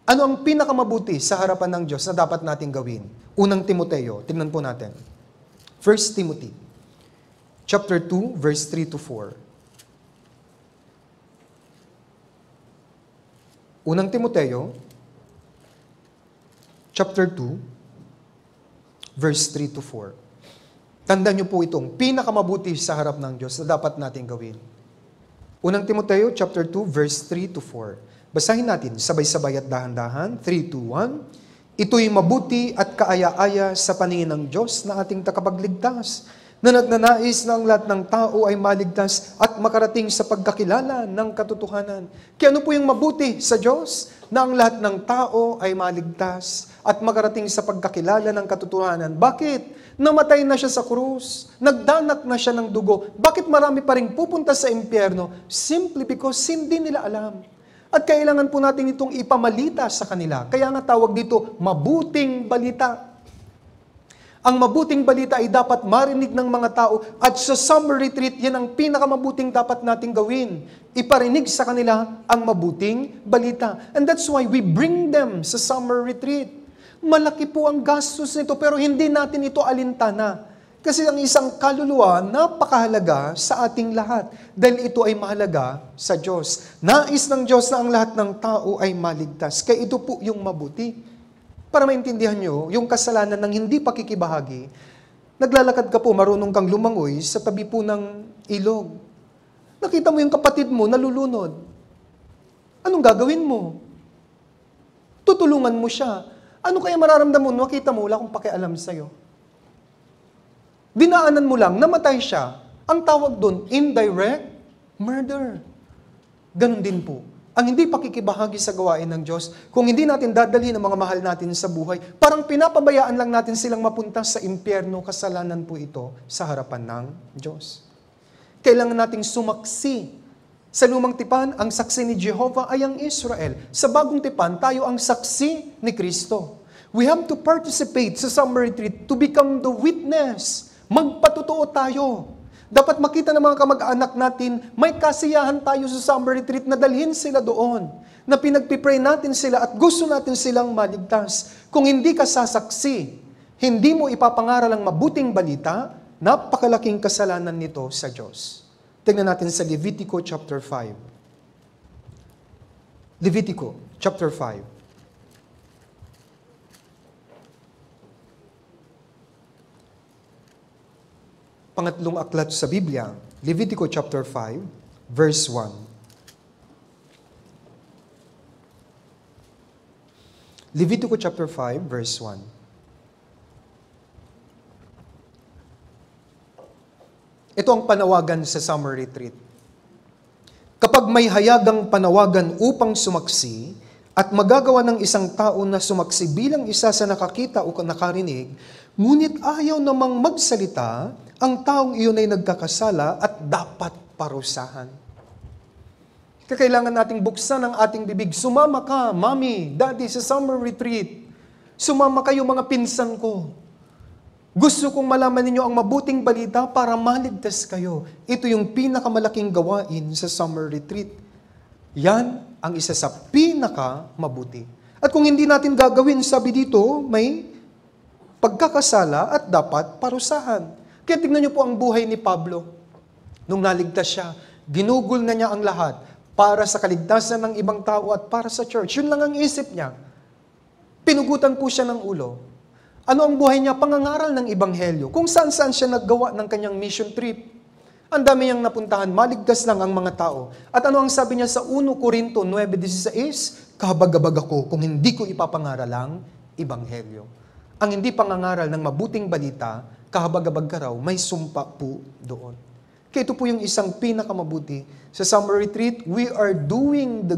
Ano ang pinakamabuti sa harapan ng Diyos na dapat nating gawin? Unang Timoteo, tingnan po natin. 1 Timothy, chapter 2, verse 3 to 4. Unang Timoteo, chapter 2, verse 3 to 4. Tandaan niyo po itong pinakamabuti sa harap ng Diyos na dapat nating gawin. Unang Timoteo, chapter 2, verse 3 to 4. Basahin natin, sabay-sabay at dahan-dahan. 3, 2, 1. Ito'y mabuti at kaaya-aya sa paningin ng Diyos na ating takapagligtas, na nagnanais na ang lahat ng tao ay maligtas at makarating sa pagkakilala ng katotohanan. Kaya ano po yung mabuti sa Diyos? Na ang lahat ng tao ay maligtas at makarating sa pagkakilala ng katotohanan. Bakit? Namatay na siya sa krus. Nagdanak na siya ng dugo. Bakit marami pa rin pupunta sa impyerno? Simply because hindi nila alam. At kailangan po natin itong ipamalita sa kanila. Kaya nga tawag dito, mabuting balita. Ang mabuting balita ay dapat marinig ng mga tao at sa summer retreat, yan ang pinakamabuting dapat nating gawin. Iparinig sa kanila ang mabuting balita. And that's why we bring them sa summer retreat. Malaki po ang gastos nito pero hindi natin ito alintana. Kasi ang isang kaluluwa, napakahalaga sa ating lahat. Dahil ito ay mahalaga sa Diyos. Nais ng Diyos na ang lahat ng tao ay maligtas. Kaya ito po yung mabuti. Para maintindihan nyo, yung kasalanan ng hindi pakikibahagi, naglalakad ka po, marunong kang lumangoy sa tabi po ng ilog. Nakita mo yung kapatid mo, nalulunod. Anong gagawin mo? Tutulungan mo siya. Ano kaya mararamdaman mo? Nakita mo, wala akong pakialam sa'yo. Dinaanan mo lang, namatay siya. Ang tawag doon, indirect murder. Ganon din po. Ang hindi pakikibahagi sa gawain ng Diyos, kung hindi natin dadalhin ang mga mahal natin sa buhay, parang pinapabayaan lang natin silang mapunta sa impyerno, kasalanan po ito sa harapan ng Diyos. Kailangan nating sumaksi. Sa lumang tipan, ang saksi ni Jehovah ay ang Israel. Sa bagong tipan, tayo ang saksi ni Kristo. We have to participate sa summer retreat to become the witness. Magpatotoo tayo. Dapat makita ng mga kamag-anak natin, may kasiyahan tayo sa summer retreat na dalhin sila doon. Na pinagpipray natin sila at gusto natin silang maligtas. Kung hindi ka sasaksi, hindi mo ipapangaral ang mabuting balita, napakalaking kasalanan nito sa Diyos. Tingnan natin sa Levitico chapter 5. Levitico chapter 5. Pangatlong aklat sa Biblia, Levitico chapter 5, verse 1. Levitico chapter 5, verse 1. Ito ang panawagan sa summer retreat. Kapag may hayagang panawagan upang sumaksi at magagawa ng isang tao na sumaksi bilang isa sa nakakita o nakarinig, ngunit ayaw namang magsalita, ang taong iyon ay nagkakasala at dapat parusahan. Kailangan nating buksan ang ating bibig. Sumama ka, Mami, Daddy, sa summer retreat. Sumama kayo mga pinsan ko. Gusto kong malaman ninyo ang mabuting balita para maligtas kayo. Ito yung pinakamalaking gawain sa summer retreat. Yan ang isa sa pinakamabuti. At kung hindi natin gagawin, sabi dito, may pagkakasala at dapat parusahan. Kaya tignan niyo po ang buhay ni Pablo. Nung naligtas siya, ginugol na niya ang lahat para sa kaligtasan ng ibang tao at para sa church. Yun lang ang isip niya. Pinugutan po siya ng ulo. Ano ang buhay niya? Pangangaral ng Ebanghelyo. Kung saan-saan siya naggawa ng kanyang mission trip. Ang dami niyang napuntahan, maligtas lang ang mga tao. At ano ang sabi niya sa 1 Corinto 9:16? Kahabag-abag ako kung hindi ko ipapangaral ang Ebanghelyo. Ang hindi pangangaral ng mabuting balita, kahabag-abag ka raw, may sumpa po doon. Kaya ito po yung isang pinakamabuti. Sa summer retreat, we are doing the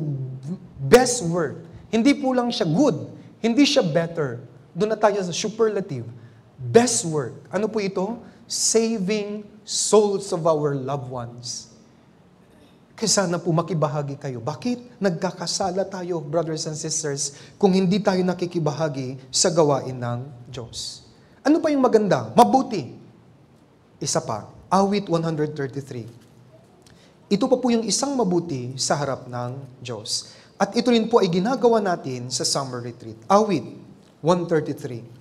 best work. Hindi po lang siya good, hindi siya better. Doon na tayo sa superlative. Best work. Ano po ito? Saving souls of our loved ones. Kaya sana po makibahagi kayo. Bakit? Nagkakasala tayo, brothers and sisters, kung hindi tayo nakikibahagi sa gawain ng Diyos. Ano pa yung maganda? Mabuti. Isa pa, awit 133. Ito pa po yung isang mabuti sa harap ng Diyos. At ito rin po ay ginagawa natin sa summer retreat. Awit 133.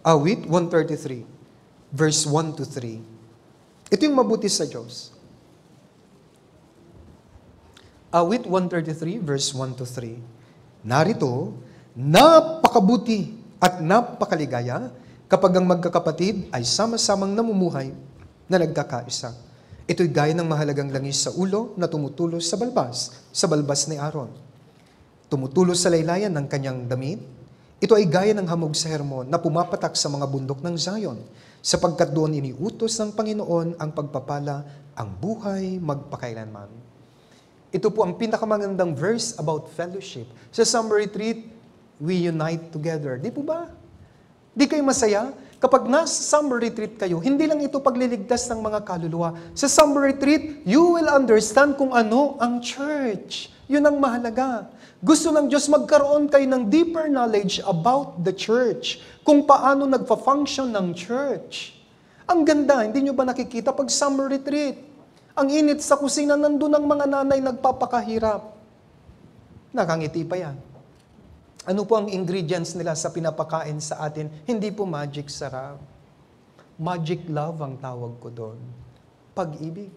Awit 133, verse 1 to 3. Ito yung mabuti sa Diyos. Awit 133, verse 1 to 3. Narito, napakabuti at napakaligaya kapag ang magkakapatid ay sama-samang namumuhay na nagkakaisa. Ito'y gaya ng mahalagang langis sa ulo na tumutulos sa balbas ni Aaron. Tumutulos sa laylayan ng kanyang damit. Ito ay gaya ng hamog sa Hermon na pumapatak sa mga bundok ng Zion, sapagkat doon iniutos ng Panginoon ang pagpapala, ang buhay magpakailanman. Ito po ang pinakamagandang verse about fellowship. Sa summer retreat, we unite together. Di po ba? Di kayo masaya? Kapag nasa summer retreat kayo, hindi lang ito pagliligtas ng mga kaluluwa. Sa summer retreat, you will understand kung ano ang church. Yun ang mahalaga. Gusto ng Diyos magkaroon kayo ng deeper knowledge about the church. Kung paano nagfa-function ng church. Ang ganda, hindi nyo ba nakikita pag summer retreat? Ang init sa kusina, nandun ang mga nanay nagpapakahirap. Nakangiti pa yan. Ano po ang ingredients nila sa pinapakain sa atin? Hindi po magic sarap. Magic love ang tawag ko doon. Pag-ibig.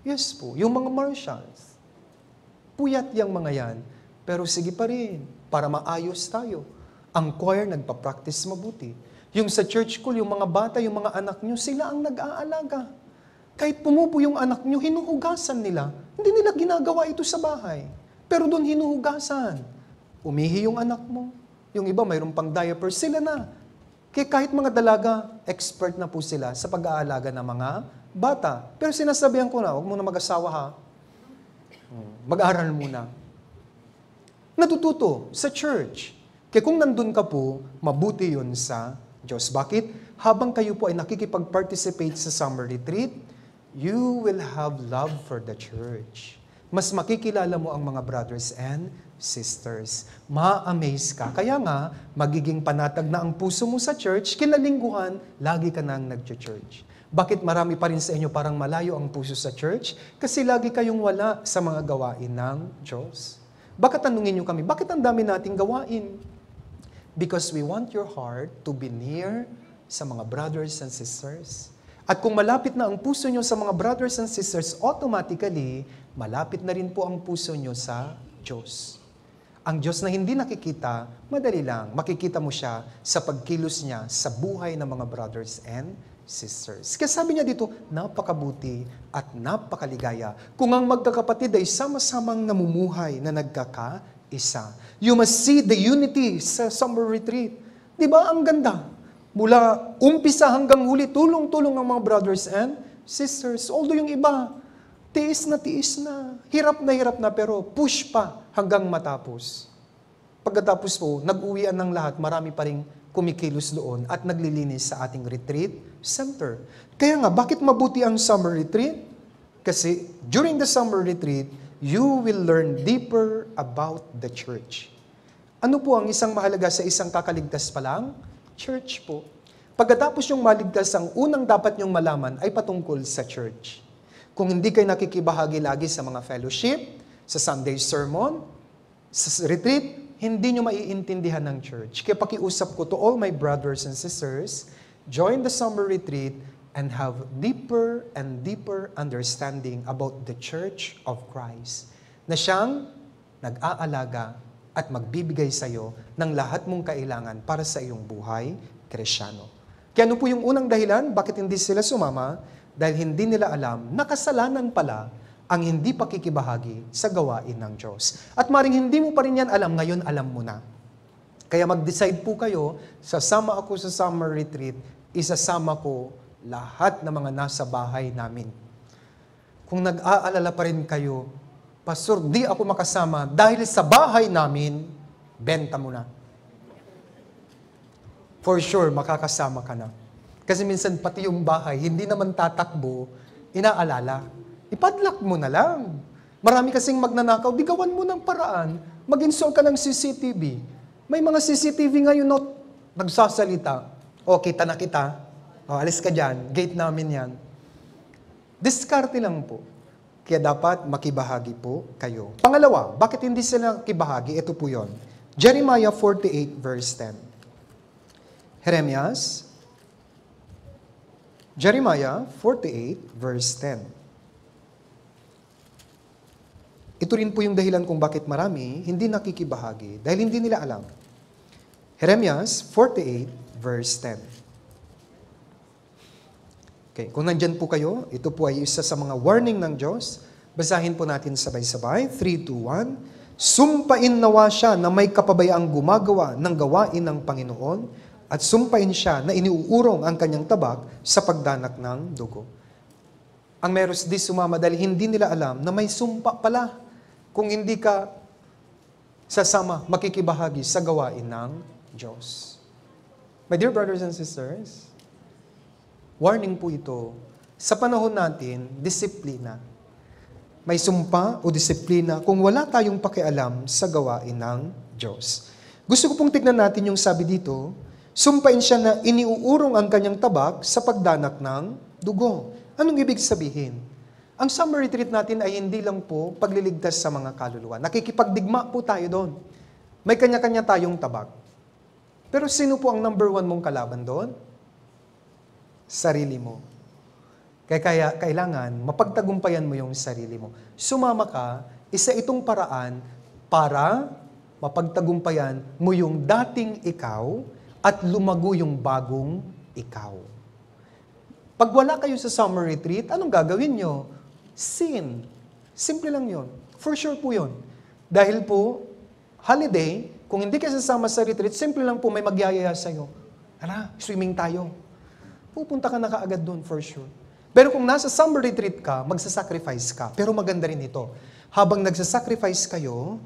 Yes po, yung mga marshals. Puyat yung mga yan. Pero sige pa rin, para maayos tayo. Ang choir nagpa-practice mabuti. Yung sa church school, yung mga bata, yung mga anak nyo, sila ang nag-aalaga. Kahit pumupo yung anak nyo, hinuhugasan nila. Hindi nila ginagawa ito sa bahay. Pero doon hinuhugasan. Umihi yung anak mo. Yung iba, mayroon pang diaper. Sila na. Kaya kahit mga dalaga, expert na po sila sa pag-aalaga ng mga bata. Pero sinasabihan ko na, huwag mo na mag-asawa ha. Mag-aral muna. Natututo sa church. Kaya kung nandun ka po, mabuti yun sa Diyos. Bakit? Habang kayo po ay nakikipag-participate sa summer retreat, you will have love for the church. Mas makikilala mo ang mga brothers and sisters. Ma-amaze ka. Kaya nga, magiging panatag na ang puso mo sa church, kinalingguhan, lagi ka nang nag-church. Bakit marami pa rin sa inyo parang malayo ang puso sa church? Kasi lagi kayong wala sa mga gawain ng Diyos. Baka tanungin nyo kami, bakit ang dami nating gawain? Because we want your heart to be near sa mga brothers and sisters. At kung malapit na ang puso nyo sa mga brothers and sisters, automatically, malapit na rin po ang puso nyo sa Diyos. Ang Diyos na hindi nakikita, madali lang, makikita mo siya sa pagkilos niya sa buhay ng mga brothers and sisters. Kaya sabi niya dito, napakabuti at napakaligaya kung ang magkakapatid ay sama-samang namumuhay na nagkakaisa. You must see the unity sa summer retreat. Di ba? Ang ganda. Mula umpisa hanggang huli, tulong-tulong ang mga brothers and sisters. Although yung iba, tiis na, hirap na, pero push pa hanggang matapos. Pagkatapos po, nag-uwian ng lahat, marami pa rin kumikilos doon at naglilinis sa ating retreat center. Kaya nga, bakit mabuti ang summer retreat? Kasi during the summer retreat, you will learn deeper about the church. Ano po ang isang mahalaga sa isang kakaligtas pa lang? Church po. Pagkatapos yung maligtas, ang unang dapat nyong malaman ay patungkol sa church. Kung hindi kayo nakikibahagi lagi sa mga fellowship, sa Sunday sermon, sa retreat, hindi nyo maiintindihan ng church. Kaya pakiusap ko to all my brothers and sisters, join the summer retreat and have deeper and deeper understanding about the Church of Christ, na siyang nag-aalaga at magbibigay sa iyo ng lahat mong kailangan para sa iyong buhay Kristyano. Kaya ano po yung unang dahilan? Bakit hindi sila sumama? Dahil hindi nila alam na kasalanan pala ang hindi pakikibahagi sa gawain ng Diyos. At maring hindi mo pa rin yan alam, ngayon alam mo na. Kaya mag-decide po kayo, sasama ako sa summer retreat, isasama ko lahat ng mga nasa bahay namin. Kung nag-aalala pa rin kayo, Pastor, di ako makasama dahil sa bahay namin, benta mo na. For sure, makakasama ka na. Kasi minsan pati yung bahay, hindi naman tatakbo, inaalala. Ipadlock mo na lang. Marami kasing magnanakaw, di gawan mo ng paraan. Mag-install ka ng CCTV. May mga CCTV ngayon na nagsasalita. O, kita na kita. O, alis ka dyan. Gate namin yan. Diskarte lang po. Kaya dapat makibahagi po kayo. Pangalawa, bakit hindi sila nakibahagi? Ito po yon. Jeremiah 48 verse 10. Jeremiah 48 verse 10. Ito rin po yung dahilan kung bakit marami hindi nakikibahagi dahil hindi nila alam. Jeremiah 48 verse 10. Okay, kung nandyan po kayo, ito po ay isa sa mga warning ng Diyos. Basahin po natin sabay-sabay. 3, 2, 1. Sumpain nawa siya na may kapabayaang gumagawa ng gawain ng Panginoon at sumpain siya na iniuurong ang kanyang tabak sa pagdanak ng dugo. Ang meros di sumama dahil hindi nila alam na may sumpa pala kung hindi ka sasama, makikibahagi sa gawain ng Diyos. My dear brothers and sisters, warning po ito. Sa panahon natin, disiplina. May sumpa o disiplina kung wala tayong pakialam sa gawain ng Diyos. Gusto ko pong tignan natin yung sabi dito, sumpain siya na iniuurong ang kanyang tabak sa pagdanak ng dugo. Anong ibig sabihin? Ang summer retreat natin ay hindi lang po pagliligtas sa mga kaluluwa. Nakikipagdigma po tayo doon. May kanya-kanya tayong tabak. Pero sino po ang number one mong kalaban doon? Sarili mo. Kaya kailangan mapagtagumpayan mo yung sarili mo. Sumama ka, isa itong paraan para mapagtagumpayan mo yung dating ikaw at lumago yung bagong ikaw. Pag wala kayo sa summer retreat, anong gagawin nyo? Sin. Simple lang yun. For sure po yun. Dahil po, holiday, kung hindi ka sasama sa retreat, simple lang po may magyayaya sa'yo. Swimming tayo. Pupunta ka na kaagad doon for sure. Pero kung nasa summer retreat ka, magsasacrifice ka. Pero maganda rin ito. Habang nagsasacrifice kayo,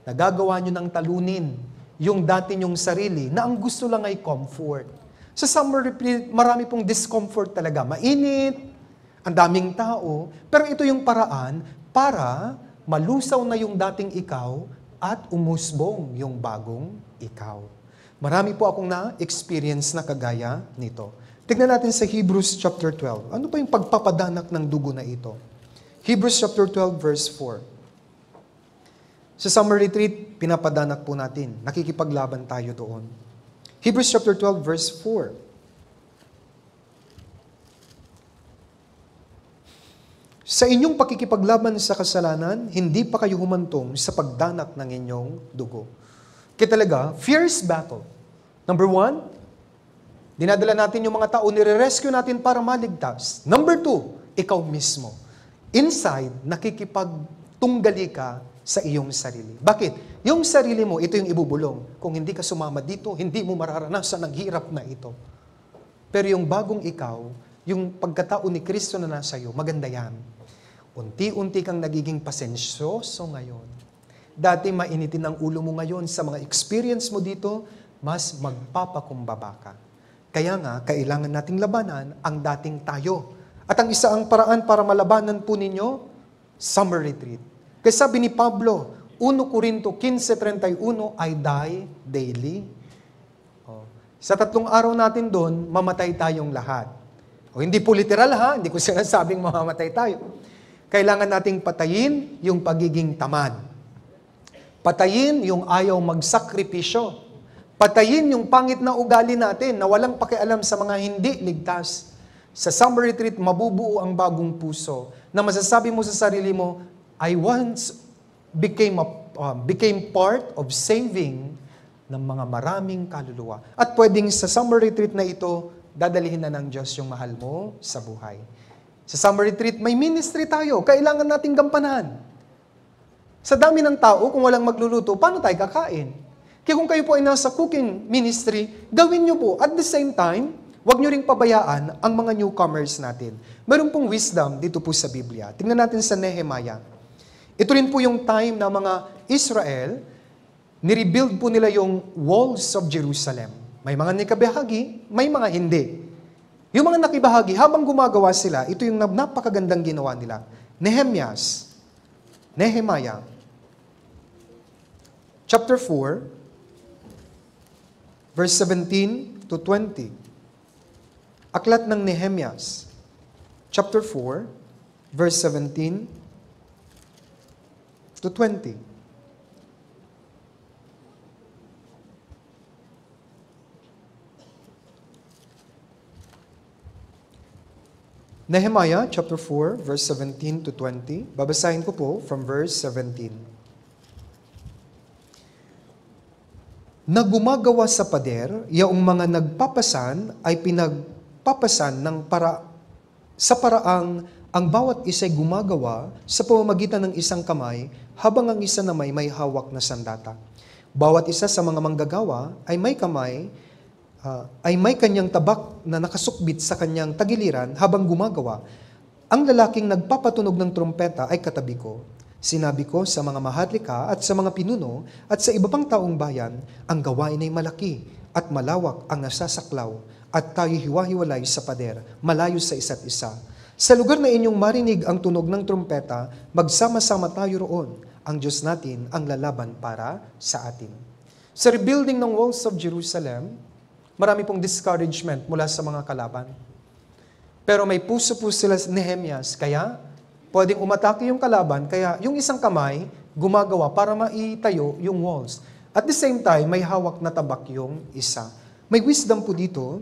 nagagawa nyo ng talunin yung dati nyong sarili na ang gusto lang ay comfort. Sa summer retreat, marami pong discomfort talaga. Mainit, ang daming tao, pero ito yung paraan para malusaw na yung dating ikaw at umusbong yung bagong ikaw. Marami po akong na-experience na kagaya nito. Tignan natin sa Hebrews chapter 12. Ano pa yung pagpapadanak ng dugo na ito? Hebrews chapter 12 verse 4. Sa summer retreat, pinapadanak po natin. Nakikipaglaban tayo doon. Hebrews chapter 12 verse 4. Sa inyong pakikipaglaban sa kasalanan, hindi pa kayo humantong sa pagdanak ng inyong dugo. Kaya talaga, fierce battle. Number 1, dinadala natin yung mga tao, nire-rescue natin para maligtas. Number 2, ikaw mismo. Inside, nakikipagtunggali ka sa iyong sarili. Bakit? Yung sarili mo, ito yung ibubulong. Kung hindi ka sumama dito, hindi mo mararanasan ang hirap na ito. Pero yung bagong ikaw, yung pagkatao ni Kristo na nasa iyo, maganda yan. Unti-unti kang nagiging pasensyoso ngayon. Dati mainitin ang ulo mo ngayon sa mga experience mo dito, mas magpapakumbaba ka. Kaya nga, kailangan nating labanan ang dating tayo. At ang isang paraan para malabanan po ninyo, summer retreat. Kasi sabi ni Pablo, 1 Corinto 15:31, I die daily. Sa 3 araw natin doon, mamatay tayong lahat. Hindi po literal ha, hindi ko sinasabing mamamatay tayo. Kailangan nating patayin yung pagiging tamad. Patayin yung ayaw magsakripisyo. Patayin yung pangit na ugali natin na walang pakialam sa mga hindi ligtas. Sa summer retreat, mabubuo ang bagong puso na masasabi mo sa sarili mo, I once became part of saving ng mga maraming kaluluwa. At pwedeng sa summer retreat na ito, dadalihin na ng Diyos yung mahal mo sa buhay. Sa summer retreat, may ministry tayo. Kailangan nating gampanan. Sa dami ng tao, kung walang magluluto, paano tayo kakain? Kaya kung kayo po ay nasa cooking ministry, gawin nyo po. At the same time, huwag nyo ring pabayaan ang mga newcomers natin. Meron pong wisdom dito po sa Biblia. Tingnan natin sa Nehemiah. Ito rin po yung time na mga Israel, nirebuild po nila yung walls of Jerusalem. May mga nakibahagi, may mga hindi. Yung mga nakibahagi, habang gumagawa sila, ito yung napakagandang ginawa nila. Nehemiah, chapter 4, verse 17 to 20. Aklat ng Nehemias, chapter 4, verse 17 to 20. Nehemiah chapter 4, verse 17 to 20. Babasahin ko po from verse 17. Na gumagawa sa pader, yaong mga nagpapasan ay pinagpapasan sa paraang ang bawat isa'y gumagawa sa pamamagitan ng isang kamay, habang ang isa naman may hawak na sandata. Bawat isa sa mga manggagawa ay may kamay, ay may kanyang tabak na nakasukbit sa kanyang tagiliran habang gumagawa. Ang lalaking nagpapatunog ng trumpeta ay katabi ko. Sinabi ko sa mga maharlika at sa mga pinuno at sa iba pang taong bayan, ang gawain ay malaki at malawak ang nasasaklaw at tayo hiwa-hiwalay sa pader, malayo sa isa't isa. Sa lugar na inyong marinig ang tunog ng trumpeta, magsama-sama tayo roon. Ang Diyos natin ang lalaban para sa atin. Sa rebuilding ng walls of Jerusalem, marami pong discouragement mula sa mga kalaban. Pero may puso po sila sa Nehemias, kaya pwedeng umatake yung kalaban, kaya yung isang kamay gumagawa para maitayo yung walls. At the same time, may hawak na tabak yung isa. May wisdom po dito,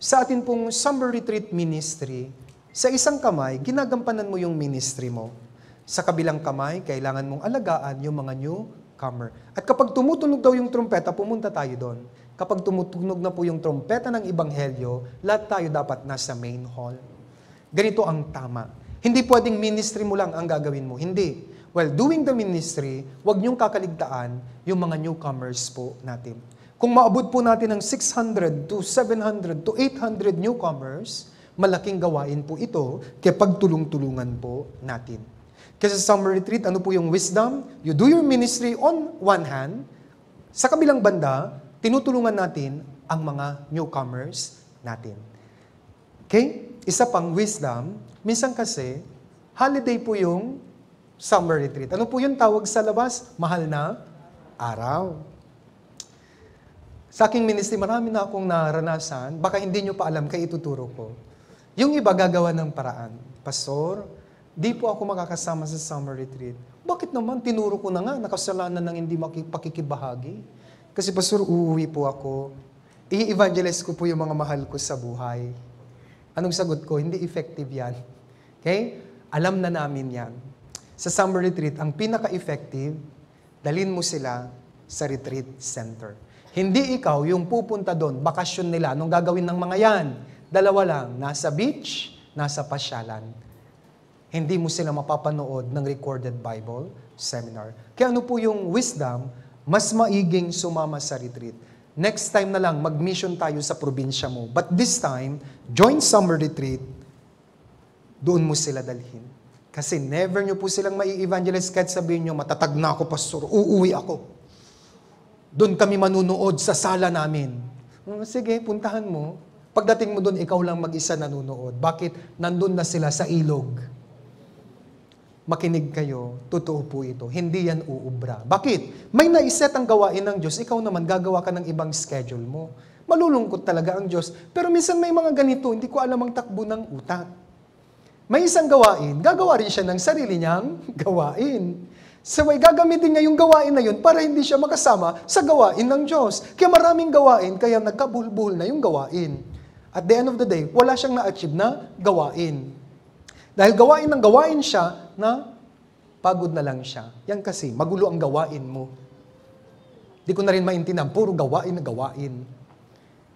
sa atin pong summer retreat ministry, sa isang kamay, ginagampanan mo yung ministry mo. Sa kabilang kamay, kailangan mong alagaan yung mga newcomer. At kapag tumutunog daw yung trumpeta, pumunta tayo doon. Kapag tumutunog na po yung trompeta ng Ebanghelyo, lahat tayo dapat nasa main hall. Ganito ang tama. Hindi pwedeng ministry mo lang ang gagawin mo. Hindi. While doing the ministry, huwag niyong kakaligtaan yung mga newcomers po natin. Kung maabot po natin ng 600 to 700 to 800 newcomers, malaking gawain po ito kaya pagtulong-tulungan po natin. Kasi sa summer retreat, ano po yung wisdom? You do your ministry on one hand, sa kabilang banda, tinutulungan natin ang mga newcomers natin. Okay? Isa pang wisdom, minsan kasi, holiday po yung summer retreat. Ano po yung tawag sa labas? Mahal na araw. Sa aking ministry, marami na akong naranasan, baka hindi nyo pa alam, kaya ituturo ko. Yung iba gagawa ng paraan. Pastor, di po ako makakasama sa summer retreat. Bakit naman? Tinuro ko na nga, nakasalanan ng hindi pakikibahagi. Kasi pastor, uuwi po ako. I-evangelize ko po yung mga mahal ko sa buhay. Anong sagot ko? Hindi effective yan. Okay? Alam na namin yan. Sa summer retreat, ang pinaka-effective, dalhin mo sila sa retreat center. Hindi ikaw yung pupunta doon, bakasyon nila, anong gagawin ng mga yan? Dalawa lang, nasa beach, nasa pasyalan. Hindi mo sila mapapanood ng recorded Bible seminar. Kaya ano po yung wisdom? Mas maiging sumama sa retreat. Next time na lang, mag-mission tayo sa probinsya mo. But this time, join summer retreat, doon mo sila dalhin. Kasi never nyo po silang mai-evangelize kahit sabihin nyo, matatag na ako, pastor, uuwi ako. Doon kami manunood sa sala namin. Sige, puntahan mo. Pagdating mo doon, ikaw lang mag-isa nanunood. Bakit? Nandun na sila sa ilog. Makinig kayo, totoo po ito. Hindi yan uubra. Bakit? May naiset ang gawain ng Diyos, ikaw naman gagawa ka ng ibang schedule mo. Malulungkot talaga ang Diyos. Pero minsan may mga ganito, hindi ko alam ang takbo ng utak. May isang gawain, gagawa rin siya ng sarili niyang gawain. So may gagamitin niya yung gawain na yun para hindi siya makasama sa gawain ng Diyos. Kaya maraming gawain, kaya nagkabulbul na yung gawain. At the end of the day, wala siyang na-achieve na gawain. Dahil gawain ng gawain siya na pagod na lang siya. Yan kasi, magulo ang gawain mo. Di ko na rin maintindihan, puro gawain na gawain.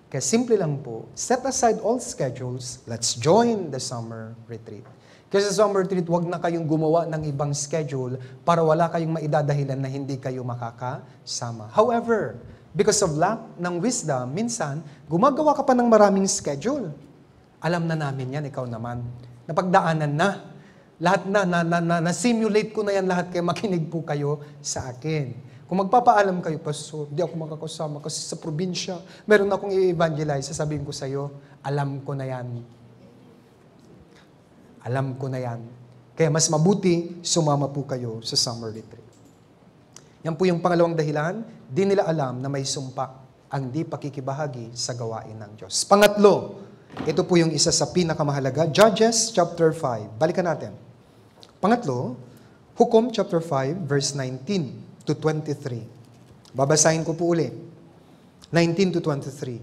Kaya simple lang po, set aside all schedules, let's join the summer retreat. Kasi sa summer retreat, huwag na kayong gumawa ng ibang schedule para wala kayong maidadahilan na hindi kayo makakasama. However, because of lack ng wisdom, minsan, gumagawa ka pa ng maraming schedule. Alam na namin yan, ikaw naman. Napagdaanan na. Lahat na-simulate ko na yan lahat, kaya makinig po kayo sa akin. Kung magpapaalam kayo, Pastor, di ako makakasama kasi sa probinsya, meron akong i-evangelize, sasabihin ko sa iyo, alam ko na yan. Alam ko na yan. Kaya mas mabuti, sumama po kayo sa summer retreat. Yan po yung pangalawang dahilan, di nila alam na may sumpa ang di pakikibahagi sa gawain ng Diyos. Pangatlo, ito po yung isa sa pinakamahalaga, Judges chapter 5. Balikan natin. Pangatlo, Hukom chapter 5, verse 19 to 23. Babasahin ko po ulit. 19 to 23.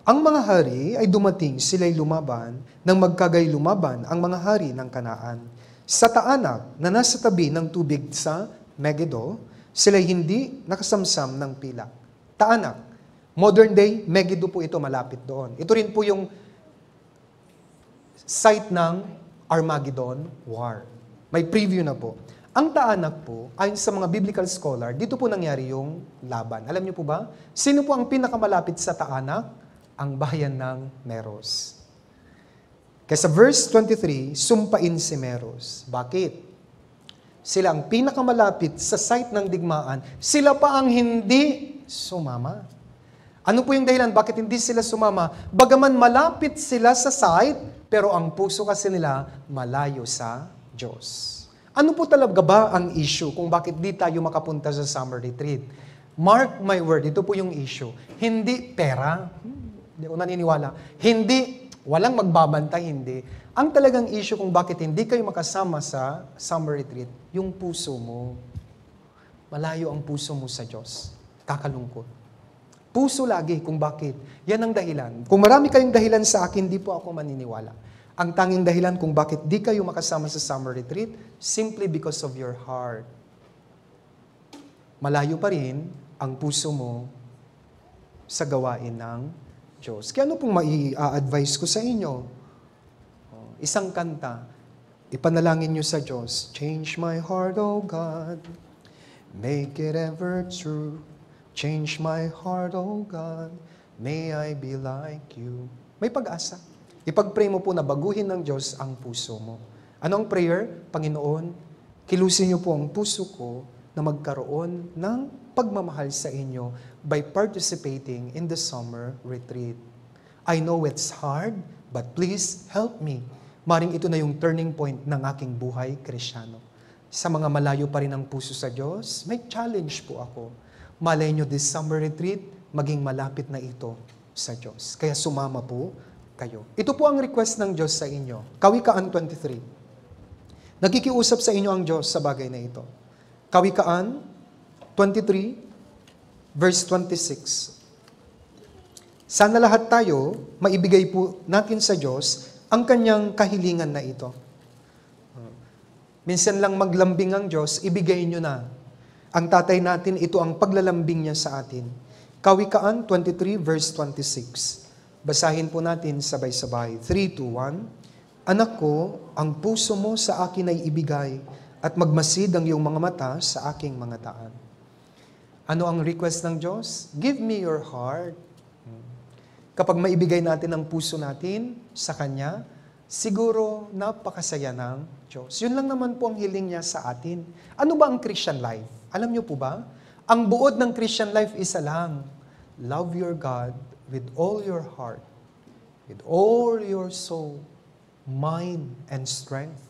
Ang mga hari ay dumating, sila'y lumaban, nang magkagay lumaban ang mga hari ng Kanaan. Sa Taanak na nasa tabi ng tubig sa Megiddo, sila'y hindi nakasamsam ng pilak. Taanak, modern day, Megiddo po ito, malapit doon. Ito rin po yung site ng Armageddon War. May preview na po. Ang Taanak po, ayon sa mga biblical scholar, dito po nangyari yung laban. Alam niyo po ba? Sino po ang pinakamalapit sa Taanak? Ang bayan ng Meros. Kaya sa verse 23, sumpain si Meros. Bakit? Sila ang pinakamalapit sa site ng digmaan. Sila pa ang hindi sumama. Ano po yung dahilan? Bakit hindi sila sumama? Bagaman malapit sila sa site, pero ang puso kasi nila malayo sa Diyos. Ano po talaga ba ang issue kung bakit di tayo makapunta sa summer retreat? Mark my word, ito po yung issue. Hindi pera. Hindi ako naniniwala. Hindi, walang magbabantay, hindi. Ang talagang issue kung bakit hindi kayo makasama sa summer retreat, yung puso mo. Malayo ang puso mo sa Diyos. Kakalungkot. Puso lagi kung bakit. Yan ang dahilan. Kung marami kayong dahilan sa akin, di po ako maniniwala. Ang tanging dahilan kung bakit di kayo makasama sa summer retreat, simply because of your heart. Malayo pa rin ang puso mo sa gawain ng Diyos. Kaya ano pong mai-advise ko sa inyo? Isang kanta, ipanalangin nyo sa Diyos, change my heart, O God, make it ever true. Change my heart, O God, may I be like you. May pag-asa. Ipag-pray mo po na baguhin ng Diyos ang puso mo. Ano ang prayer? Panginoon, kilusin niyo po ang puso ko na magkaroon ng pagmamahal sa inyo by participating in the summer retreat. I know it's hard, but please help me. Maring ito na yung turning point ng aking buhay Kristyano. Sa mga malayo pa rin ang puso sa Diyos, may challenge po ako. Malay nyo this summer retreat, maging malapit na ito sa Diyos. Kaya sumama po kayo. Ito po ang request ng Diyos sa inyo. Kawikaan 23. Nagkikiusap sa inyo ang Diyos sa bagay na ito. Kawikaan 23, verse 26. Sana lahat tayo, maibigay po natin sa Diyos ang kanyang kahilingan na ito. Minsan lang maglambing ang Diyos, ibigay nyo na. Ang tatay natin, ito ang paglalambing niya sa atin. Kawikaan 23, verse 26. Basahin po natin sabay-sabay. 3, 2, 1. Anak ko, ang puso mo sa akin ay ibigay at magmasid ang iyong mga mata sa aking mga daan. Ano ang request ng Diyos? Give me your heart. Kapag maibigay natin ang puso natin sa Kanya, siguro napakasaya ng Diyos. Yun lang naman po ang hiling niya sa atin. Ano ba ang Christian life? Alam niyo po ba? Ang buod ng Christian life isa lang. Love your God with all your heart, with all your soul, mind, and strength.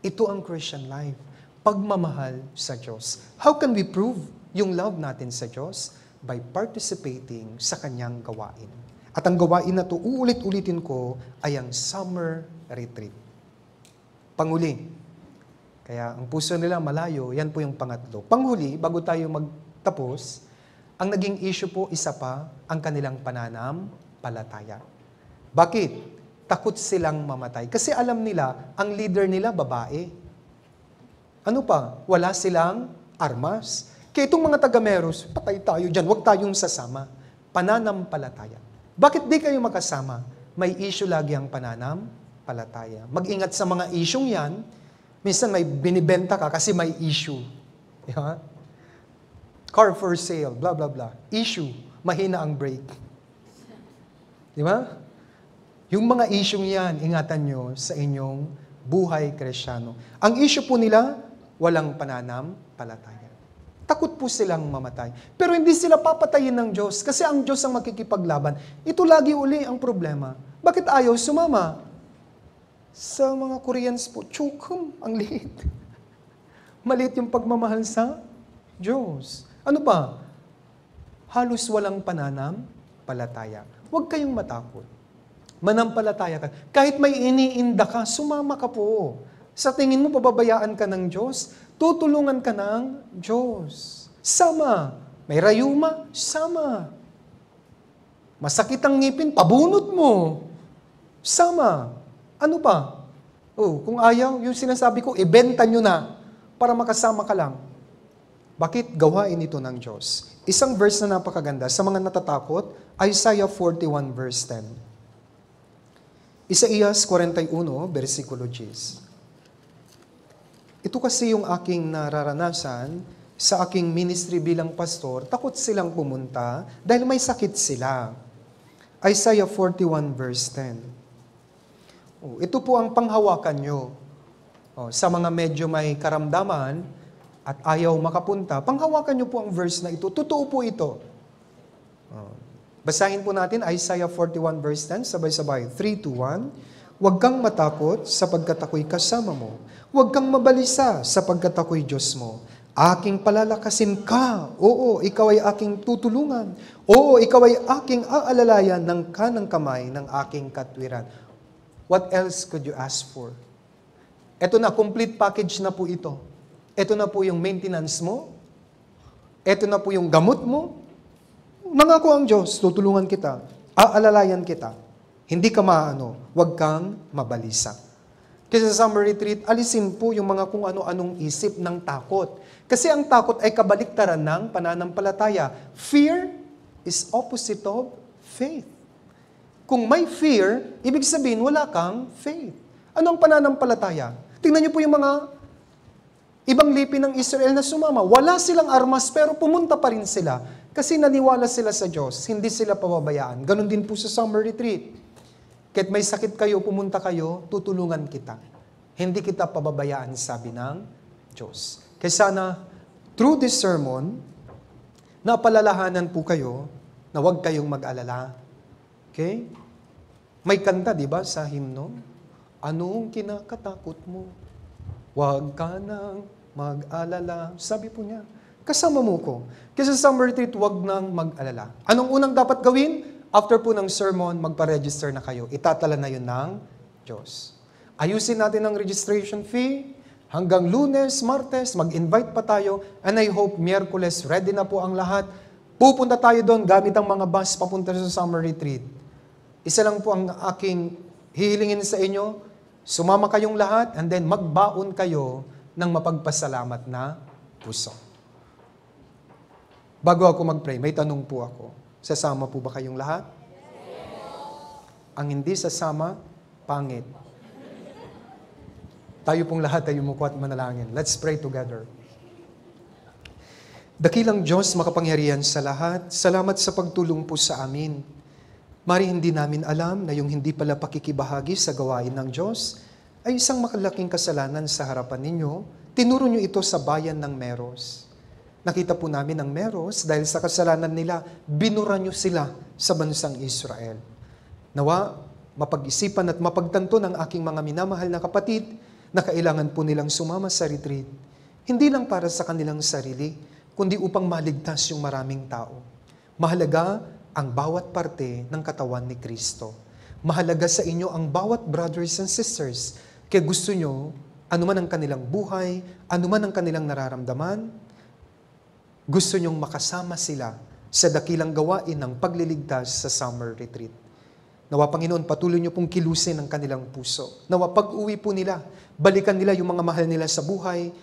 Ito ang Christian life. Pagmamahal sa Diyos. How can we prove yung love natin sa Diyos? By participating sa Kanyang gawain. At ang gawain na ito, uulit-ulitin ko, ay ang summer retreat. Panghuli. Kaya ang puso nila malayo, yan po yung pangatlo. Panghuli, bago tayo magtapos, ang naging issue po, isa pa, ang kanilang pananampalataya. Bakit? Takot silang mamatay. Kasi alam nila, ang leader nila, babae. Ano pa? Wala silang armas. Kaya itong mga taga-Meros, patay tayo dyan, huwag tayong sasama. Pananampalataya. Bakit di kayo makasama? May issue lagi ang pananampalataya. Mag-ingat sa mga isyong yan. Minsan may binibenta ka kasi may issue. Yeah? Car for sale, blah, blah, blah. Issue, mahina ang brake. Di ba? Yung mga issue yan, ingatan nyo sa inyong buhay Kristyano. Ang issue po nila, walang pananampalataya. Takot po silang mamatay. Pero hindi sila papatayin ng Diyos kasi ang Diyos ang makikipaglaban. Ito lagi uli ang problema. Bakit ayaw sumama? Sa mga Koreans po, chukum, ang liit. Maliit yung pagmamahal sa Diyos. Ano pa? Halos walang pananampalataya. mananampalataya. Huwag kayong matakot. Manampalataya ka. Kahit may iniinda ka, sumama ka po. Sa tingin mo, pababayaan ka ng Diyos, tutulungan ka ng Diyos. Sama. May rayuma, sama. Masakit ang ngipin, pabunot mo. Sama. Ano pa? Kung ayaw, yung sinasabi ko, ibenta nyo na para makasama ka lang. Bakit gawain ito ng Diyos? Isang verse na napakaganda sa mga natatakot, Isaiah 41 verse 10. Isaías 41, versikulo 10. Ito kasi yung aking nararanasan sa aking ministry bilang pastor. Takot silang pumunta dahil may sakit sila. Isaiah 41 verse 10. Ito po ang panghawakan nyo. Sa mga medyo may karamdaman at ayaw makapunta, panghawakan nyo po ang verse na ito. Totoo po ito. Basahin po natin Isaiah 41 verse 10, sabay-sabay. 3, 2, 1. Huwag kang matakot sapagkat ako'y kasama mo. Huwag kang mabalisa sapagkat ako'y Diyos mo. Aking palalakasin ka. Oo, ikaw ay aking tutulungan. Oo, ikaw ay aking aalalayan ng kanang kamay ng aking katwiran. What else could you ask for? Ito na, complete package na po ito. Ito na po yung maintenance mo. Ito na po yung gamot mo. Nangako ang Diyos, tutulungan kita. Aalalayan kita. Hindi ka huwag kang mabalisa. Kasi sa summer retreat, alisin po yung mga kung ano-anong isip ng takot. Kasi ang takot ay kabaliktaran ng pananampalataya. Fear is opposite of faith. Kung may fear, ibig sabihin wala kang faith. Ano ang pananampalataya? Tingnan niyo po yung mga ibang lipi ng Israel na sumama. Wala silang armas pero pumunta pa rin sila. Kasi naniwala sila sa Diyos, hindi sila pababayaan. Ganon din po sa summer retreat. Kahit may sakit kayo, pumunta kayo, tutulungan kita. Hindi kita pababayaan, sabi ng Diyos. Kaya sana, through this sermon, napalalahanan po kayo na huwag kayong mag-alala. Okay? May kanta, di ba, sa himno? Anong kinakatakot mo? Huwag ka nang mag-alala. Sabi po niya, kasama mo ko. Kasi sa summer retreat, huwag nang mag-alala. Anong unang dapat gawin? After po ng sermon, magpa-register na kayo. Itatala na yun ng Diyos. Ayusin natin ang registration fee. Hanggang Lunes, Martes, mag-invite pa tayo. And I hope Miyerkules, ready na po ang lahat. Pupunta tayo doon gamit ang mga bus papunta sa summer retreat. Isa lang po ang aking hihilingin sa inyo. Sumama kayong lahat and then magbaon kayo ng mapagpasalamat na puso. Bago ako mag-pray, may tanong po ako. Sasama po ba kayong lahat? Ang hindi sasama, pangit. Tayo pong lahat ay umuko at manalangin. Let's pray together. Dakilang Diyos, makapangyarihan sa lahat, salamat sa pagtulong po sa amin. Mari hindi namin alam na yung hindi pala pakikibahagi sa gawain ng Diyos ay isang makalaking kasalanan sa harapan ninyo. Tinuro nyo ito sa bayan ng Meros. Nakita po namin ang Meros dahil sa kasalanan nila, binura nyo sila sa bansang Israel. Nawa, mapag-isipan at mapagtanto ng aking mga minamahal na kapatid na kailangan po nilang sumama sa retreat. Hindi lang para sa kanilang sarili, kundi upang maligtas yung maraming tao. Mahalaga ang bawat parte ng katawan ni Kristo. Mahalaga sa inyo ang bawat brothers and sisters. Kaya gusto nyo, anuman ang kanilang buhay, anuman ang kanilang nararamdaman, gusto nyong makasama sila sa dakilang gawain ng pagliligtas sa summer retreat. Nawa Panginoon, patuloy nyo pong kilusin ang kanilang puso. Nawa pag-uwi po nila, balikan nila yung mga mahal nila sa buhay,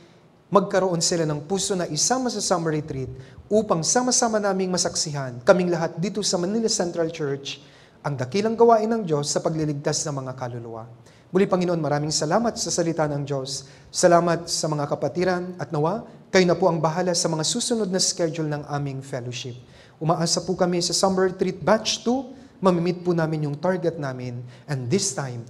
magkaroon sila ng puso na isama sa summer retreat upang sama-sama naming masaksihan, kaming lahat dito sa Manila Central Church, ang dakilang gawain ng Diyos sa pagliligtas ng mga kaluluwa. Muli Panginoon, maraming salamat sa salita ng Diyos. Salamat sa mga kapatiran at nawa, kayo na po ang bahala sa mga susunod na schedule ng aming fellowship. Umaasa po kami sa Summer Retreat Batch 2, mamimit po namin yung target namin. And this time,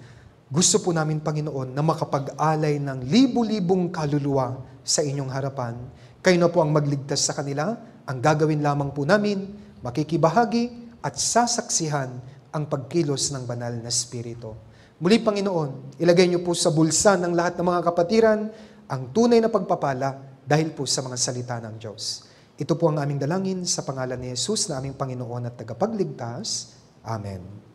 gusto po namin, Panginoon, na makapag-alay ng libu-libong kaluluwa sa inyong harapan. Kayo na po ang magligtas sa kanila. Ang gagawin lamang po namin, makikibahagi at sasaksihan ang pagkilos ng banal na Espiritu. Muli, Panginoon, ilagay niyo po sa bulsa ng lahat ng mga kapatiran ang tunay na pagpapala dahil po sa mga salita ng Diyos. Ito po ang aming dalangin sa pangalan ni Jesus na aming Panginoon at Tagapagligtas. Amen.